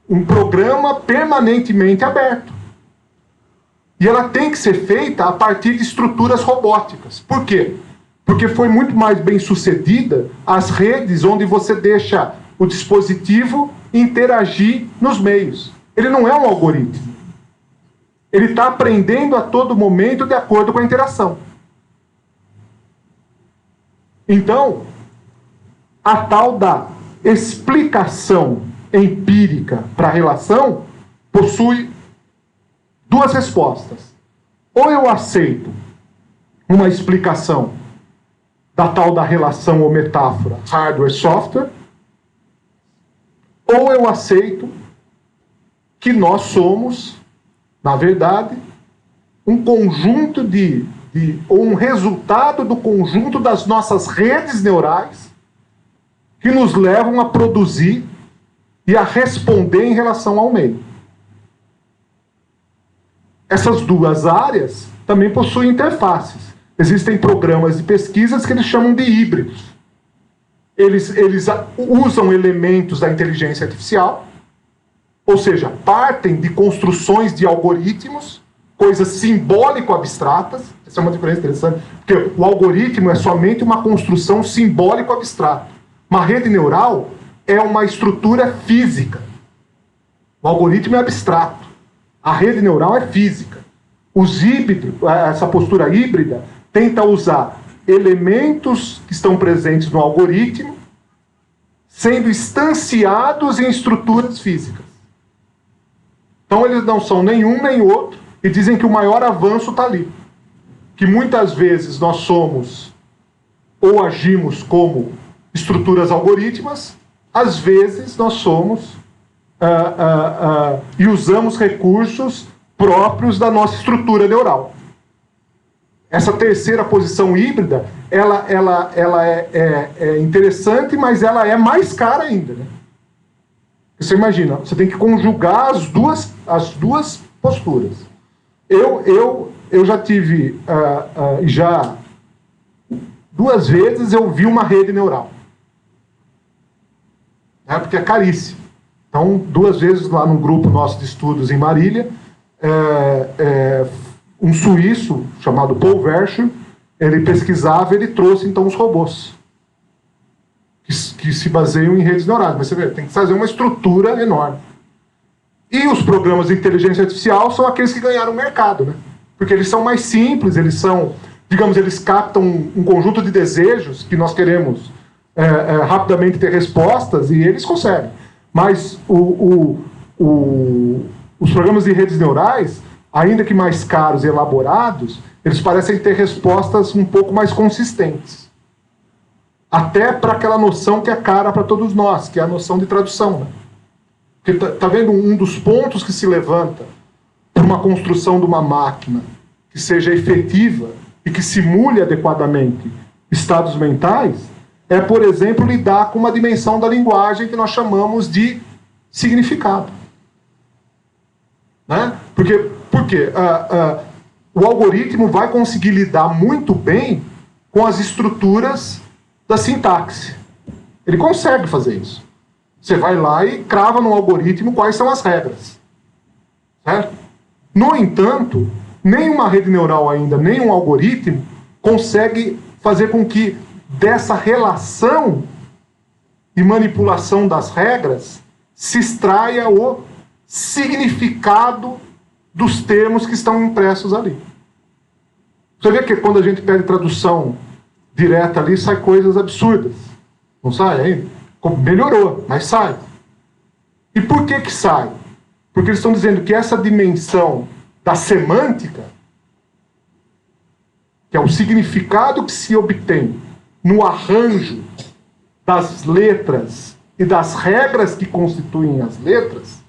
um programa permanentemente aberto. E ela tem que ser feita a partir de estruturas robóticas. Por quê? Porque foi muito mais bem sucedida as redes onde você deixa o dispositivo interagir nos meios. Ele não é um algoritmo. Ele está aprendendo a todo momento de acordo com a interação. Então, a tal da explicação empírica para a relação possui duas respostas. Ou eu aceito uma explicação da tal da relação ou metáfora hardware-software, ou eu aceito que nós somos, na verdade, um conjunto ou um resultado do conjunto das nossas redes neurais que nos levam a produzir e a responder em relação ao meio. Essas duas áreas também possuem interfaces. Existem programas de pesquisas que eles chamam de híbridos. Eles usam elementos da inteligência artificial, ou seja, partem de construções de algoritmos, coisas simbólico-abstratas. Essa é uma diferença interessante, porque o algoritmo é somente uma construção simbólico-abstrata. Uma rede neural é uma estrutura física. O algoritmo é abstrato. A rede neural é física. Os híbridos, essa postura híbrida, tenta usar elementos que estão presentes no algoritmo, sendo instanciados em estruturas físicas. Então eles não são nenhum nem outro, e dizem que o maior avanço está ali. Que muitas vezes nós somos ou agimos como estruturas algorítmicas, às vezes nós somos e usamos recursos próprios da nossa estrutura neural. Essa terceira posição híbrida, ela é interessante, mas ela é mais cara ainda, né? Você imagina, você tem que conjugar as duas posturas. Eu já tive, já 2 vezes eu vi uma rede neural. Porque é caríssimo. Então, 2 vezes lá num grupo nosso de estudos em Marília, um suíço chamado Paul Verschuer, ele pesquisava, ele trouxe então os robôs que se baseiam em redes neurais. Mas você vê, tem que fazer uma estrutura enorme. E os programas de inteligência artificial são aqueles que ganharam o mercado, né? Porque eles são mais simples, eles são, digamos, eles captam um conjunto de desejos que nós queremos rapidamente ter respostas, e eles conseguem. Mas os programas de redes neurais, ainda que mais caros e elaborados, eles parecem ter respostas um pouco mais consistentes. Até para aquela noção que é cara para todos nós, que é a noção de tradução, né? Porque tá vendo um dos pontos que se levanta para uma construção de uma máquina que seja efetiva e que simule adequadamente estados mentais, é, por exemplo, lidar com uma dimensão da linguagem que nós chamamos de significado. Né? Por quê? O algoritmo vai conseguir lidar muito bem com as estruturas da sintaxe. Ele consegue fazer isso. Você vai lá e crava no algoritmo quais são as regras. Certo? No entanto, nem uma rede neural ainda, nem um algoritmo consegue fazer com que dessa relação e manipulação das regras se extraia o significado dos termos que estão impressos ali. Você vê que quando a gente pede tradução direta ali, sai coisas absurdas. Não sai ainda? Melhorou, mas sai. E por que sai? Porque eles estão dizendo que essa dimensão da semântica, que é o significado que se obtém no arranjo das letras e das regras que constituem as letras,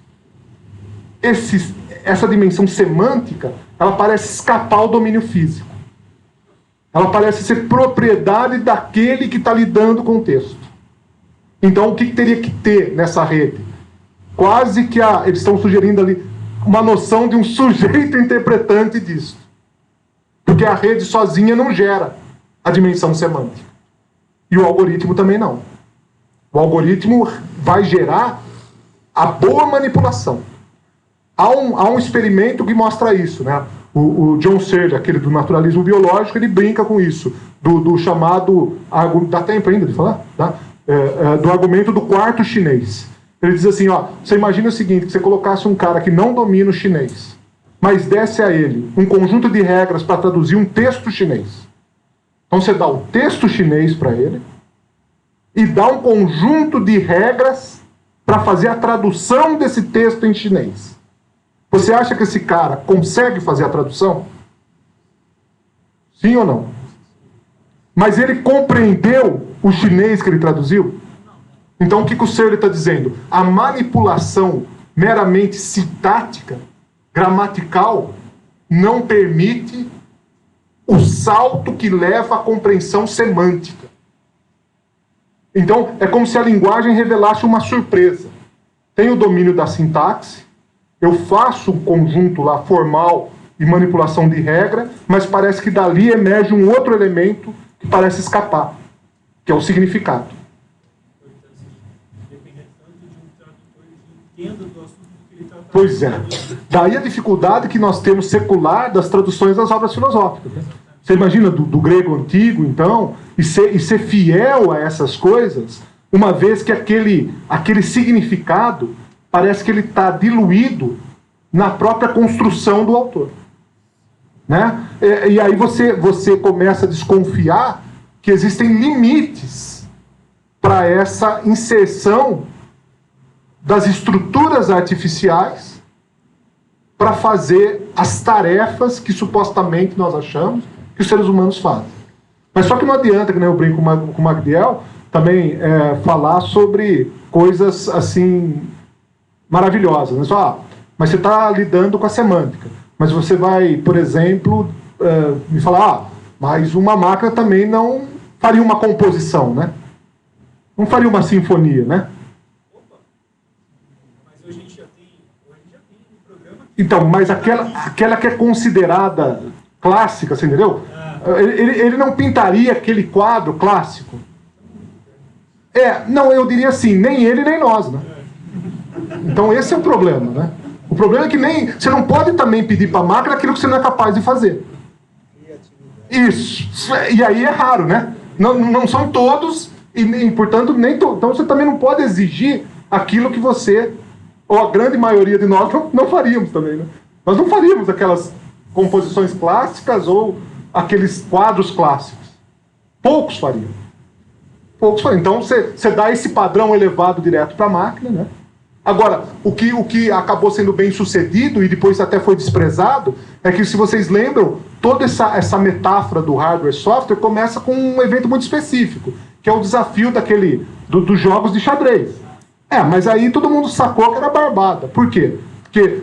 essa dimensão semântica, ela parece escapar ao domínio físico. Ela parece ser propriedade daquele que está lidando com o texto. Então, o que teria que ter nessa rede? Quase que eles estão sugerindo ali uma noção de um sujeito interpretante disso. Porque a rede sozinha não gera a dimensão semântica. E o algoritmo também não. O algoritmo vai gerar a boa manipulação. Há um experimento que mostra isso, né? O John Searle, aquele do naturalismo biológico, ele brinca com isso, do chamado... Dá tempo ainda de falar? Tá? Do argumento do quarto chinês. Ele diz assim, você imagina o seguinte, que você colocasse um cara que não domina o chinês, mas desse a ele um conjunto de regras para traduzir um texto chinês. Então você dá o texto chinês para ele e dá um conjunto de regras para fazer a tradução desse texto em chinês. Você acha que esse cara consegue fazer a tradução? Sim ou não? Mas ele compreendeu o chinês que ele traduziu? Então o que o Searle está dizendo? A manipulação meramente sintática, gramatical, não permite o salto que leva à compreensão semântica. Então é como se a linguagem revelasse uma surpresa. Tem o domínio da sintaxe, eu faço um conjunto lá formal e manipulação de regra, mas parece que dali emerge um outro elemento que parece escapar, que é o significado. Pois é. Daí a dificuldade que nós temos secular das traduções das obras filosóficas. Né? Você imagina do grego antigo, então, e ser fiel a essas coisas, uma vez que aquele significado parece que ele está diluído na própria construção do autor. Né? E aí você começa a desconfiar que existem limites para essa inserção das estruturas artificiais para fazer as tarefas que supostamente nós achamos que os seres humanos fazem. Mas só que não adianta, que nem eu brinco com o Magdiel, também falar sobre coisas assim maravilhosas. Né? Mas você está lidando com a semântica. Mas você vai, por exemplo, me falar, mas uma máquina também não faria uma composição, né? Não faria uma sinfonia, né? Então, mas aquela que é considerada clássica, você entendeu? Ele não pintaria aquele quadro clássico? Não, eu diria assim, nem ele nem nós, né? Então esse é o problema, né? O problema é que você não pode também pedir para a máquina aquilo que você não é capaz de fazer. Isso. E aí é raro, né? Não são todos, e portanto, então você também não pode exigir aquilo que você, ou a grande maioria de nós, não faríamos também, né? Nós não faríamos aquelas composições clássicas ou aqueles quadros clássicos. Poucos fariam. Então você dá esse padrão elevado direto para a máquina, né? Agora, o que acabou sendo bem sucedido e depois até foi desprezado é que, se vocês lembram, toda essa metáfora do hardware e software começa com um evento muito específico, que é o desafio dos jogos de xadrez. Mas aí todo mundo sacou que era barbada. Por quê? Porque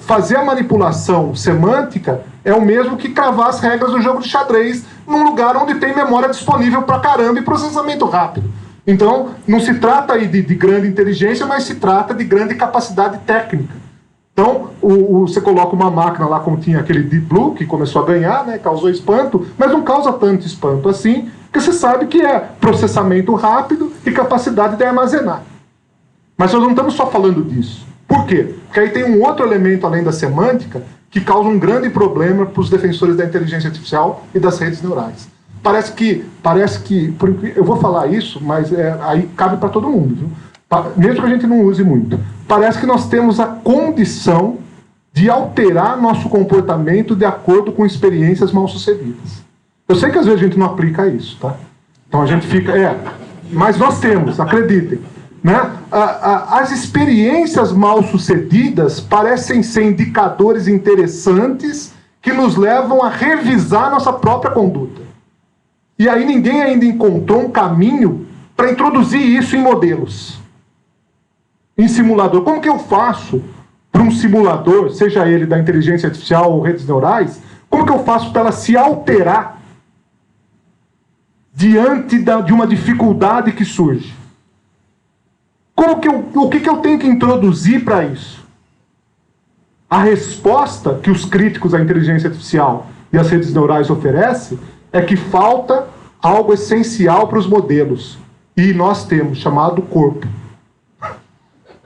fazer a manipulação semântica é o mesmo que cravar as regras do jogo de xadrez num lugar onde tem memória disponível pra caramba e processamento rápido. Então, não se trata aí de grande inteligência, mas se trata de grande capacidade técnica. Então, você coloca uma máquina lá, como tinha aquele Deep Blue, que começou a ganhar, né, causou espanto, mas não causa tanto espanto assim, porque você sabe que é processamento rápido e capacidade de armazenar. Mas nós não estamos só falando disso. Por quê? Porque aí tem um outro elemento, além da semântica, que causa um grande problema para os defensores da inteligência artificial e das redes neurais. Parece que eu vou falar isso, mas aí cabe para todo mundo, viu? Mesmo que a gente não use muito. Parece que nós temos a condição de alterar nosso comportamento de acordo com experiências mal sucedidas. Eu sei que às vezes a gente não aplica isso, tá? Então a gente fica... mas nós temos, acreditem. Né? As experiências mal sucedidas parecem ser indicadores interessantes que nos levam a revisar nossa própria conduta. E aí ninguém ainda encontrou um caminho para introduzir isso em modelos. Em simulador. Como que eu faço para um simulador, seja ele da inteligência artificial ou redes neurais, como que eu faço para ela se alterar diante de uma dificuldade que surge? O que eu tenho que introduzir para isso? A resposta que os críticos da inteligência artificial e as redes neurais oferecem é que falta algo essencial para os modelos. E nós temos, chamado corpo.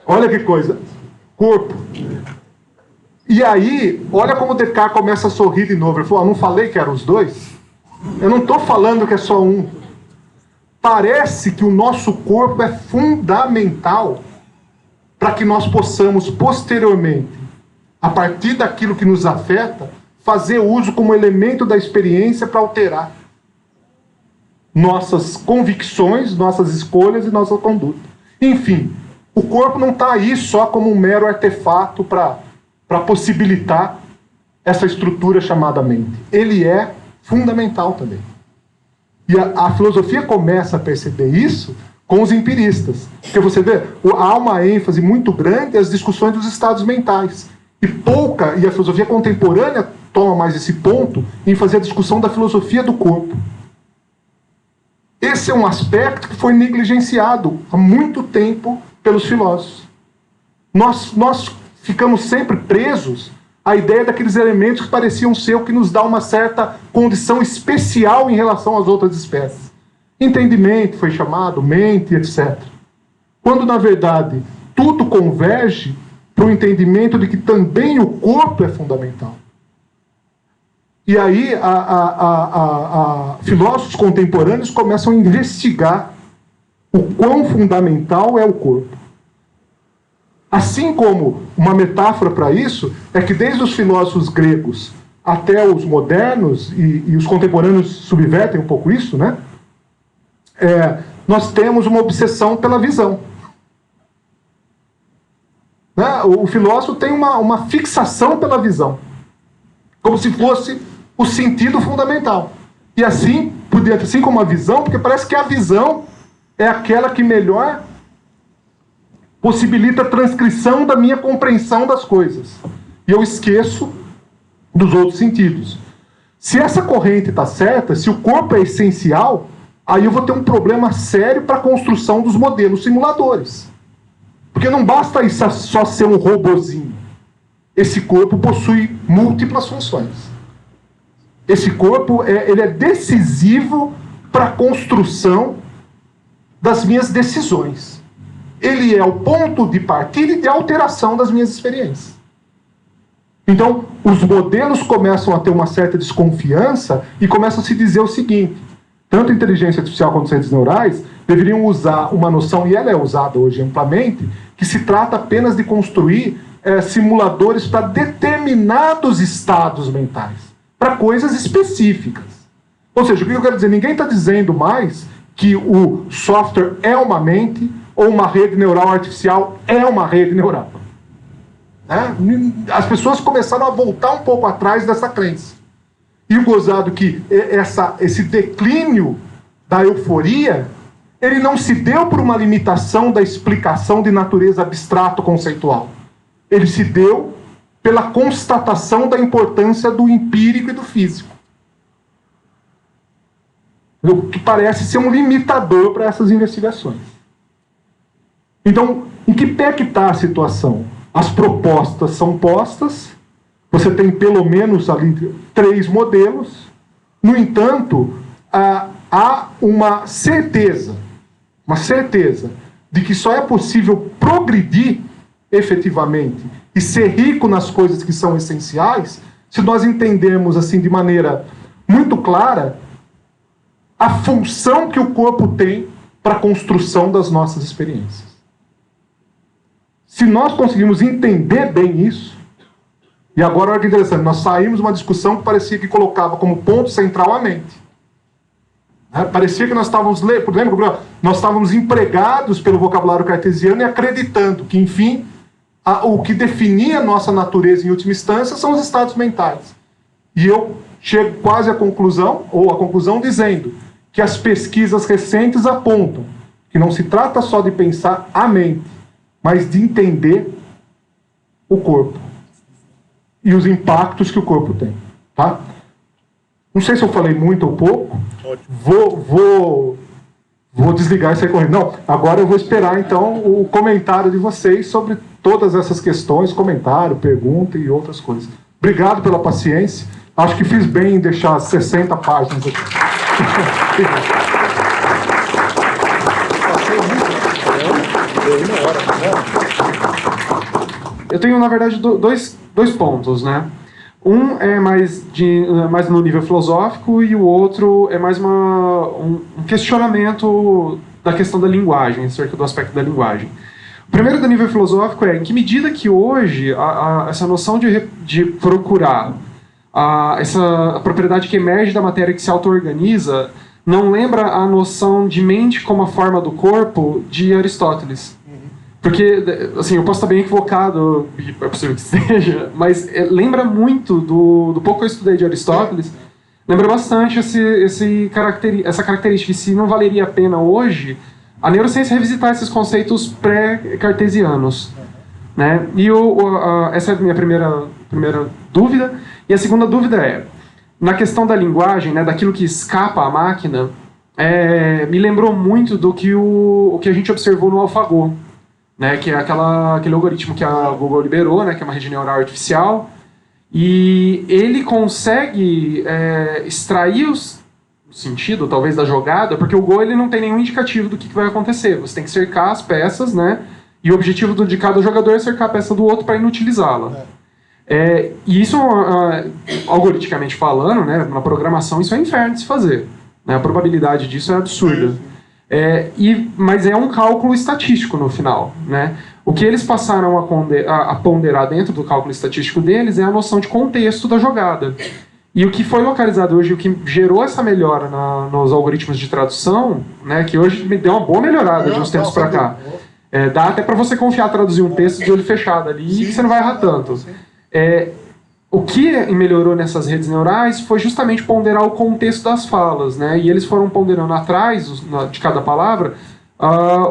Olha que coisa. Corpo. E aí, olha como o Descartes começa a sorrir de novo. Ele falou, não falei que eram os dois? Eu não estou falando que é só um. Parece que o nosso corpo é fundamental para que nós possamos, posteriormente, a partir daquilo que nos afeta, fazer uso como elemento da experiência para alterar nossas convicções, nossas escolhas e nossa conduta. Enfim, o corpo não está aí só como um mero artefato para possibilitar essa estrutura chamada mente. Ele é fundamental também. E a filosofia começa a perceber isso com os empiristas. Porque você vê, há uma ênfase muito grande às discussões dos estados mentais. E a filosofia contemporânea toma mais esse ponto em fazer a discussão da filosofia do corpo. Esse é um aspecto que foi negligenciado há muito tempo pelos filósofos. Nós ficamos sempre presos a ideia daqueles elementos que pareciam ser o que nos dá uma certa condição especial em relação às outras espécies. Entendimento foi chamado, mente, etc. Quando, na verdade, tudo converge para o entendimento de que também o corpo é fundamental. E aí, filósofos contemporâneos começam a investigar o quão fundamental é o corpo. Assim como uma metáfora para isso é que desde os filósofos gregos até os modernos, e os contemporâneos subvertem um pouco isso, né? Nós temos uma obsessão pela visão. Né? O filósofo tem uma fixação pela visão, como se fosse o sentido fundamental. E assim como a visão, porque parece que a visão é aquela que melhor possibilita a transcrição da minha compreensão das coisas. E eu esqueço dos outros sentidos. Se essa corrente está certa, se o corpo é essencial, aí eu vou ter um problema sério para a construção dos modelos simuladores. Porque não basta isso só ser um robozinho. Esse corpo possui múltiplas funções. Esse corpo ele é decisivo para a construção das minhas decisões. Ele é o ponto de partida e de alteração das minhas experiências. Então, os modelos começam a ter uma certa desconfiança e começam a se dizer o seguinte: tanto a inteligência artificial quanto as redes neurais deveriam usar uma noção, e ela é usada hoje amplamente, que se trata apenas de construir simuladores para determinados estados mentais, para coisas específicas. Ou seja, o que eu quero dizer? Ninguém está dizendo mais que o software é uma mente ou uma rede neural artificial é uma rede neural. As pessoas começaram a voltar um pouco atrás dessa crença. E o gozado que esse declínio da euforia, ele não se deu por uma limitação da explicação de natureza abstrato-conceitual. Ele se deu pela constatação da importância do empírico e do físico. O que parece ser um limitador para essas investigações. Então, em que pé que está a situação? As propostas são postas, você tem pelo menos ali 3 modelos, no entanto, há uma certeza de que só é possível progredir efetivamente e ser rico nas coisas que são essenciais se nós entendermos assim de maneira muito clara a função que o corpo tem para a construção das nossas experiências. Se nós conseguimos entender bem isso, e agora olha que interessante, nós saímos de uma discussão que parecia que colocava como ponto central a mente. Parecia que nós estávamos, lembra, nós estávamos empregados pelo vocabulário cartesiano e acreditando que, enfim, o que definia a nossa natureza em última instância são os estados mentais. E eu chego quase à conclusão, dizendo que as pesquisas recentes apontam que não se trata só de pensar a mente, mas de entender o corpo e os impactos que o corpo tem. Tá? Não sei se eu falei muito ou pouco. Vou desligar isso aí correndo. Não, agora eu vou esperar então o comentário de vocês sobre todas essas questões, comentário, pergunta e outras coisas. Obrigado pela paciência. Acho que fiz bem em deixar 60 páginas aqui. Eu tenho, na verdade, dois pontos, né? Um é mais no nível filosófico e o outro é mais um questionamento da questão da linguagem, acerca do aspecto da linguagem. O primeiro do nível filosófico é em que medida que hoje essa noção de procurar essa propriedade que emerge da matéria que se auto-organiza não lembra a noção de mente como a forma do corpo de Aristóteles. Porque, assim, eu posso estar bem equivocado, é possível que seja, mas lembra muito do pouco que eu estudei de Aristóteles, lembra bastante essa característica. E se não valeria a pena hoje, a neurociência revisitar esses conceitos pré-cartesianos. Né? E essa é a minha primeira dúvida. E a segunda dúvida é, na questão da linguagem, né, daquilo que escapa à máquina, me lembrou muito do que o que a gente observou no AlphaGo. Né, que é aquele algoritmo que a Google liberou, né, que é uma rede neural artificial, E ele consegue extrair o sentido, talvez, da jogada, porque o Go ele não tem nenhum indicativo do que vai acontecer. Você tem que cercar as peças, né? E o objetivo de cada jogador é cercar a peça do outro para inutilizá-la. E isso, algoritmicamente falando, né, na programação, isso é inferno de se fazer. Né? A probabilidade disso é absurda. Mas é um cálculo estatístico no final. Né? O que eles passaram a ponderar dentro do cálculo estatístico deles é a noção de contexto da jogada. E o que foi localizado hoje, o que gerou essa melhora nos algoritmos de tradução, né, que hoje me deu uma boa melhorada de uns tempos para cá. Dá até para você confiar traduzir um texto de olho fechado ali, e você não vai errar tanto. O que melhorou nessas redes neurais foi justamente ponderar o contexto das falas, né? E eles foram ponderando atrás de cada palavra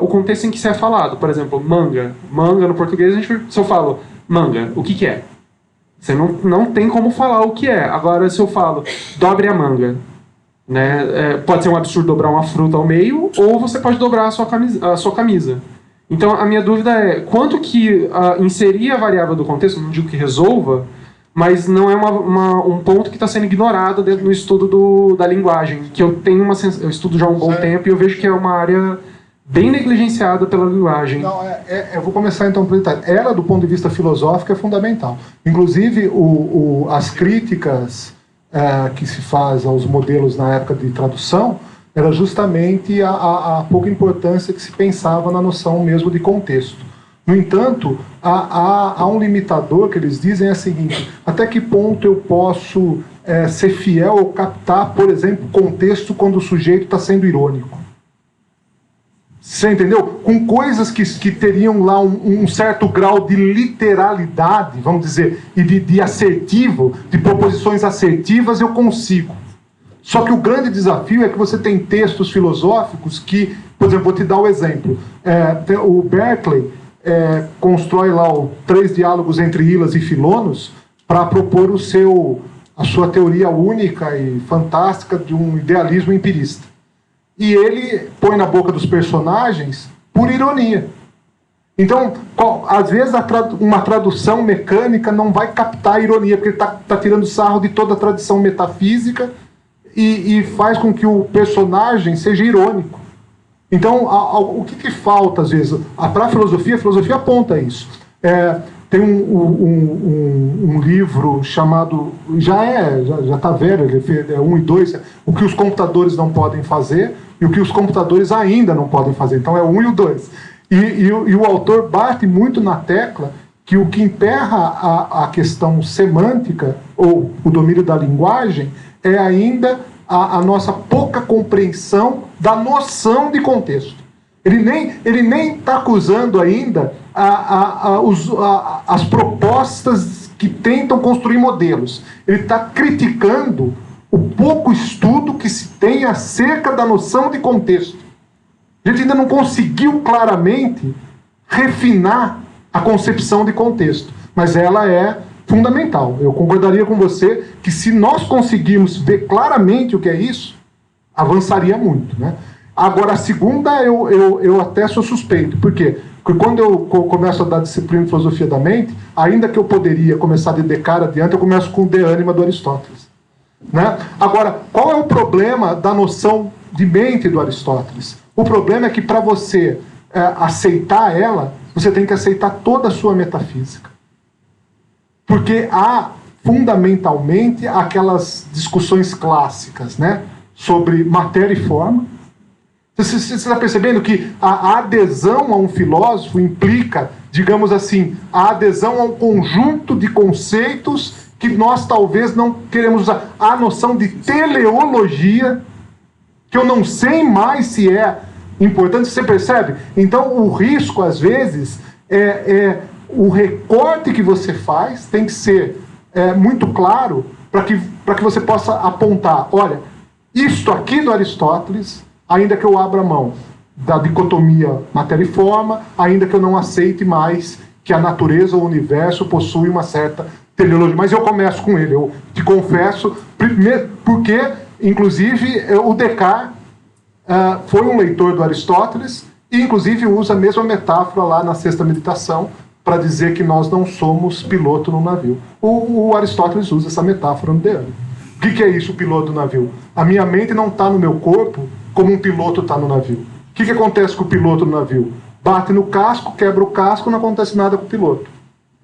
o contexto em que se é falado. Por exemplo, manga. Manga no português, se eu falo manga, o que é? Você não tem como falar o que é. Agora, se eu falo dobre a manga, né? Pode ser um absurdo dobrar uma fruta ao meio, ou você pode dobrar a sua camisa. Então, a minha dúvida é quanto que inserir a variável do contexto, não digo que resolva, mas não é um ponto que está sendo ignorado dentro do estudo da linguagem, que eu eu estudo já há um bom tempo e eu vejo que é uma área bem negligenciada pela linguagem. Não, eu vou começar então por detalhe. Ela, do ponto de vista filosófico, é fundamental. Inclusive, as críticas que se faz aos modelos na época de tradução era justamente a pouca importância que se pensava na noção mesmo de contexto. No entanto, há um limitador que eles dizem é o seguinte: até que ponto eu posso ser fiel ou captar, por exemplo, contexto quando o sujeito está sendo irônico? Você entendeu? Com coisas que teriam lá um certo grau de literalidade, vamos dizer, e de assertivo, de proposições assertivas, eu consigo. Só que o grande desafio é que você tem textos filosóficos que, por exemplo, vou te dar um exemplo. O Berkeley constrói lá 3 diálogos entre Hilas e Filonos para propor a sua teoria única e fantástica de um idealismo empirista. E ele põe na boca dos personagens por ironia. Então, às vezes, uma tradução mecânica não vai captar a ironia, porque ele está tirando sarro de toda a tradição metafísica e faz com que o personagem seja irônico. Então, o que falta, às vezes? Para a filosofia aponta isso. Tem um livro chamado, já está velho, ele é 1 e 2, o que os computadores não podem fazer e o que os computadores ainda não podem fazer. Então é o 1 e o 2. E o autor bate muito na tecla que o que emperra a questão semântica, ou o domínio da linguagem, é ainda a nossa pouca compreensão da noção de contexto. Ele nem está acusando ainda as propostas que tentam construir modelos. Ele está criticando o pouco estudo que se tem acerca da noção de contexto. A gente ainda não conseguiu claramente refinar a concepção de contexto, mas ela é fundamental. Eu concordaria com você que se nós conseguirmos ver claramente o que é isso, avançaria muito, né? Agora, a segunda, eu até sou suspeito. Por quê? Porque quando eu começo a dar disciplina de filosofia da mente, ainda que eu poderia começar de Descartes adiante, eu começo com o De Anima do Aristóteles. Né? Agora, qual é o problema da noção de mente do Aristóteles? O problema é que para você aceitar ela, você tem que aceitar toda a sua metafísica. Porque há, fundamentalmente, aquelas discussões clássicas, né, sobre matéria e forma. Você está percebendo que a adesão a um filósofo implica, digamos assim, a adesão a um conjunto de conceitos que nós talvez não queremos usar. A noção de teleologia, que eu não sei mais se é importante, você percebe? Então, o risco, às vezes, o recorte que você faz tem que ser muito claro para que você possa apontar, olha, isto aqui do Aristóteles, ainda que eu abra mão da dicotomia matéria e forma, ainda que eu não aceite mais que a natureza ou o universo possui uma certa teleologia. Mas eu começo com ele, eu te confesso, porque, inclusive, o Descartes foi um leitor do Aristóteles e, inclusive, usa a mesma metáfora lá na Sexta Meditação para dizer que nós não somos piloto no navio. O Aristóteles usa essa metáfora no Deano. O que é isso, o piloto do navio? A minha mente não está no meu corpo como um piloto está no navio. O que acontece com o piloto no navio? Bate no casco, quebra o casco, não acontece nada com o piloto.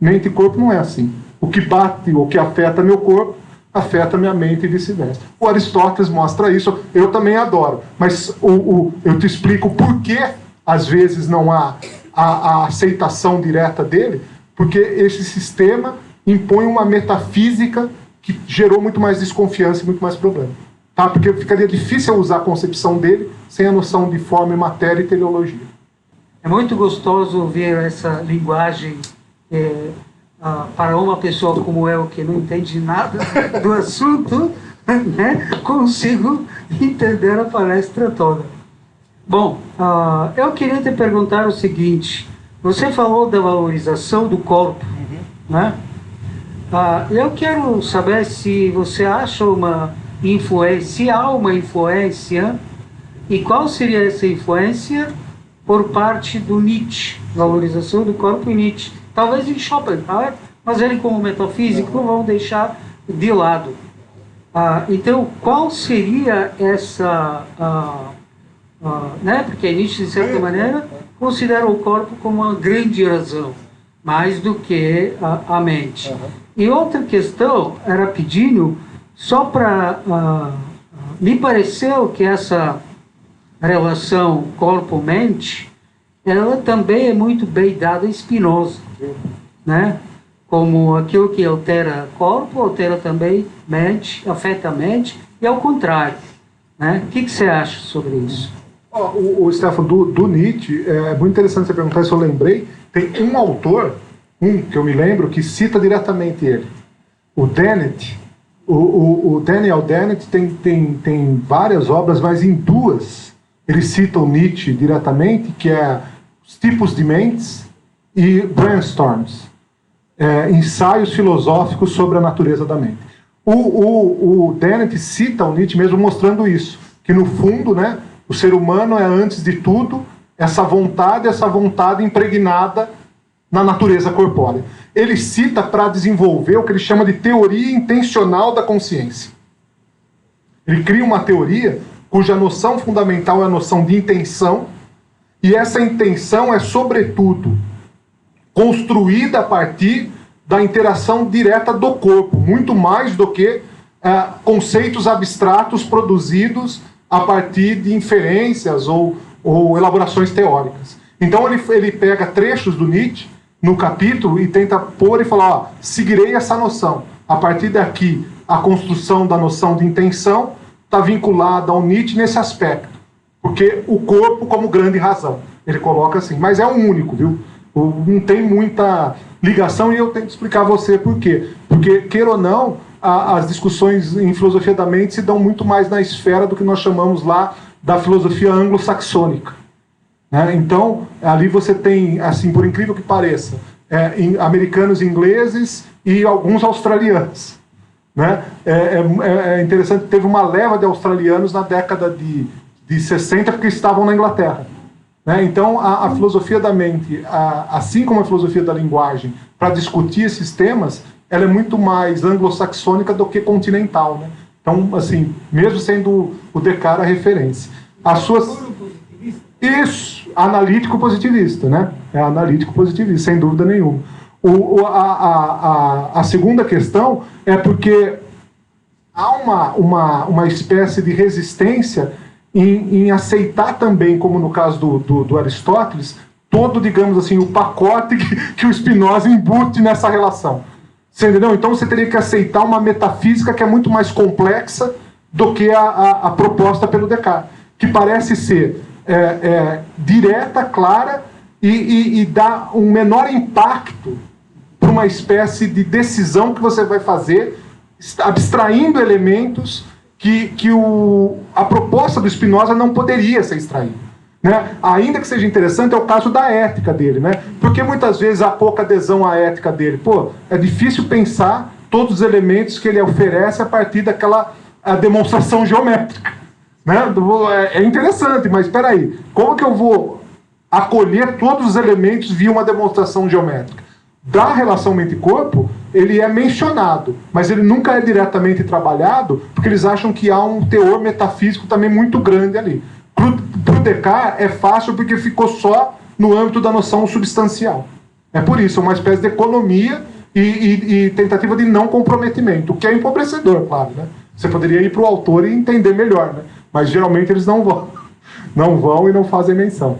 Mente e corpo não é assim. O que bate, o que afeta meu corpo, afeta minha mente e vice-versa. O Aristóteles mostra isso, eu também adoro. Mas eu te explico por que, às vezes, não há a aceitação direta dele, porque esse sistema impõe uma metafísica que gerou muito mais desconfiança e muito mais problema. Tá? Porque ficaria difícil usar a concepção dele sem a noção de forma e matéria e teleologia. É muito gostoso ouvir essa linguagem para uma pessoa como eu, que não entende nada do assunto, né? Consigo entender a palestra toda. Bom, eu queria te perguntar o seguinte, você falou da valorização do corpo, né? Eu quero saber se você acha uma influência, se há uma influência, e qual seria essa influência por parte do Nietzsche, valorização do corpo em Nietzsche. Talvez em Schopenhauer, mas ele como metafísico vão deixar de lado. Então, qual seria essa... né? Porque Nietzsche, de certa maneira, considera o corpo como uma grande razão, mais do que a mente. E outra questão era pedindo, só para... me pareceu que essa relação corpo-mente, ela também é muito bem dada a Spinoza, né? Como aquilo que altera corpo, altera também mente, afeta a mente, e ao contrário, né? O que você acha sobre isso? O Stefano, do Nietzsche, é muito interessante você perguntar, isso eu lembrei, tem um autor, que eu me lembro, que cita diretamente ele, o Dennett. O Daniel Dennett tem várias obras, mas em duas ele cita o Nietzsche diretamente, que é Os Tipos de Mentes e Brainstorms, ensaios filosóficos sobre a natureza da mente. O Dennett cita o Nietzsche mesmo mostrando isso, que no fundo, né, o ser humano é, antes de tudo, essa vontade impregnada na natureza corpórea. Ele cita para desenvolver o que ele chama de teoria intencional da consciência. Ele cria uma teoria cuja noção fundamental é a noção de intenção, e essa intenção é, sobretudo, construída a partir da interação direta do corpo, muito mais do que conceitos abstratos produzidos a partir de inferências ou elaborações teóricas. Então ele pega trechos do Nietzsche no capítulo e tenta pôr e falar, seguirei essa noção. A partir daqui, a construção da noção de intenção está vinculada ao Nietzsche nesse aspecto, porque o corpo como grande razão. Ele coloca assim, mas é um único, viu? Não tem muita ligação, e eu tenho que explicar a você por quê. Porque, queira ou não, as discussões em filosofia da mente se dão muito mais na esfera do que nós chamamos lá da filosofia anglo-saxônica. Né? Então, ali você tem, assim, por incrível que pareça, americanos e ingleses e alguns australianos. Né? É interessante, teve uma leva de australianos na década de 60 porque estavam na Inglaterra. Né? Então, a filosofia da mente, assim como a filosofia da linguagem, para discutir esses temas, ela é muito mais anglo-saxônica do que continental. Né? Então, assim, mesmo sendo o Descartes a referência. As suas... Isso, analítico-positivista, né? É analítico-positivista, sem dúvida nenhuma. A segunda questão é porque há uma espécie de resistência em aceitar também, como no caso do Aristóteles, todo, digamos assim, o pacote que o Spinoza embute nessa relação. Você entendeu? Então você teria que aceitar uma metafísica que é muito mais complexa do que a proposta pelo Descartes, que parece ser direta, clara e dá um menor impacto para uma espécie de decisão que você vai fazer, abstraindo elementos que a proposta do Spinoza não poderia ser extraída. Né? Ainda que seja interessante, é o caso da ética dele. Né? Porque muitas vezes há pouca adesão à ética dele. É difícil pensar todos os elementos que ele oferece a partir daquela demonstração geométrica. Né? É interessante, mas espera aí, como que eu vou acolher todos os elementos via uma demonstração geométrica? da relação mente e corpo, ele é mencionado, mas ele nunca é diretamente trabalhado, porque eles acham que há um teor metafísico também muito grande ali. Pro Descartes é fácil porque ficou só no âmbito da noção substancial. É por isso, é uma espécie de economia e tentativa de não comprometimento, o que é empobrecedor, claro, né? Você poderia ir para o autor e entender melhor, né? Mas geralmente eles não vão e não fazem menção.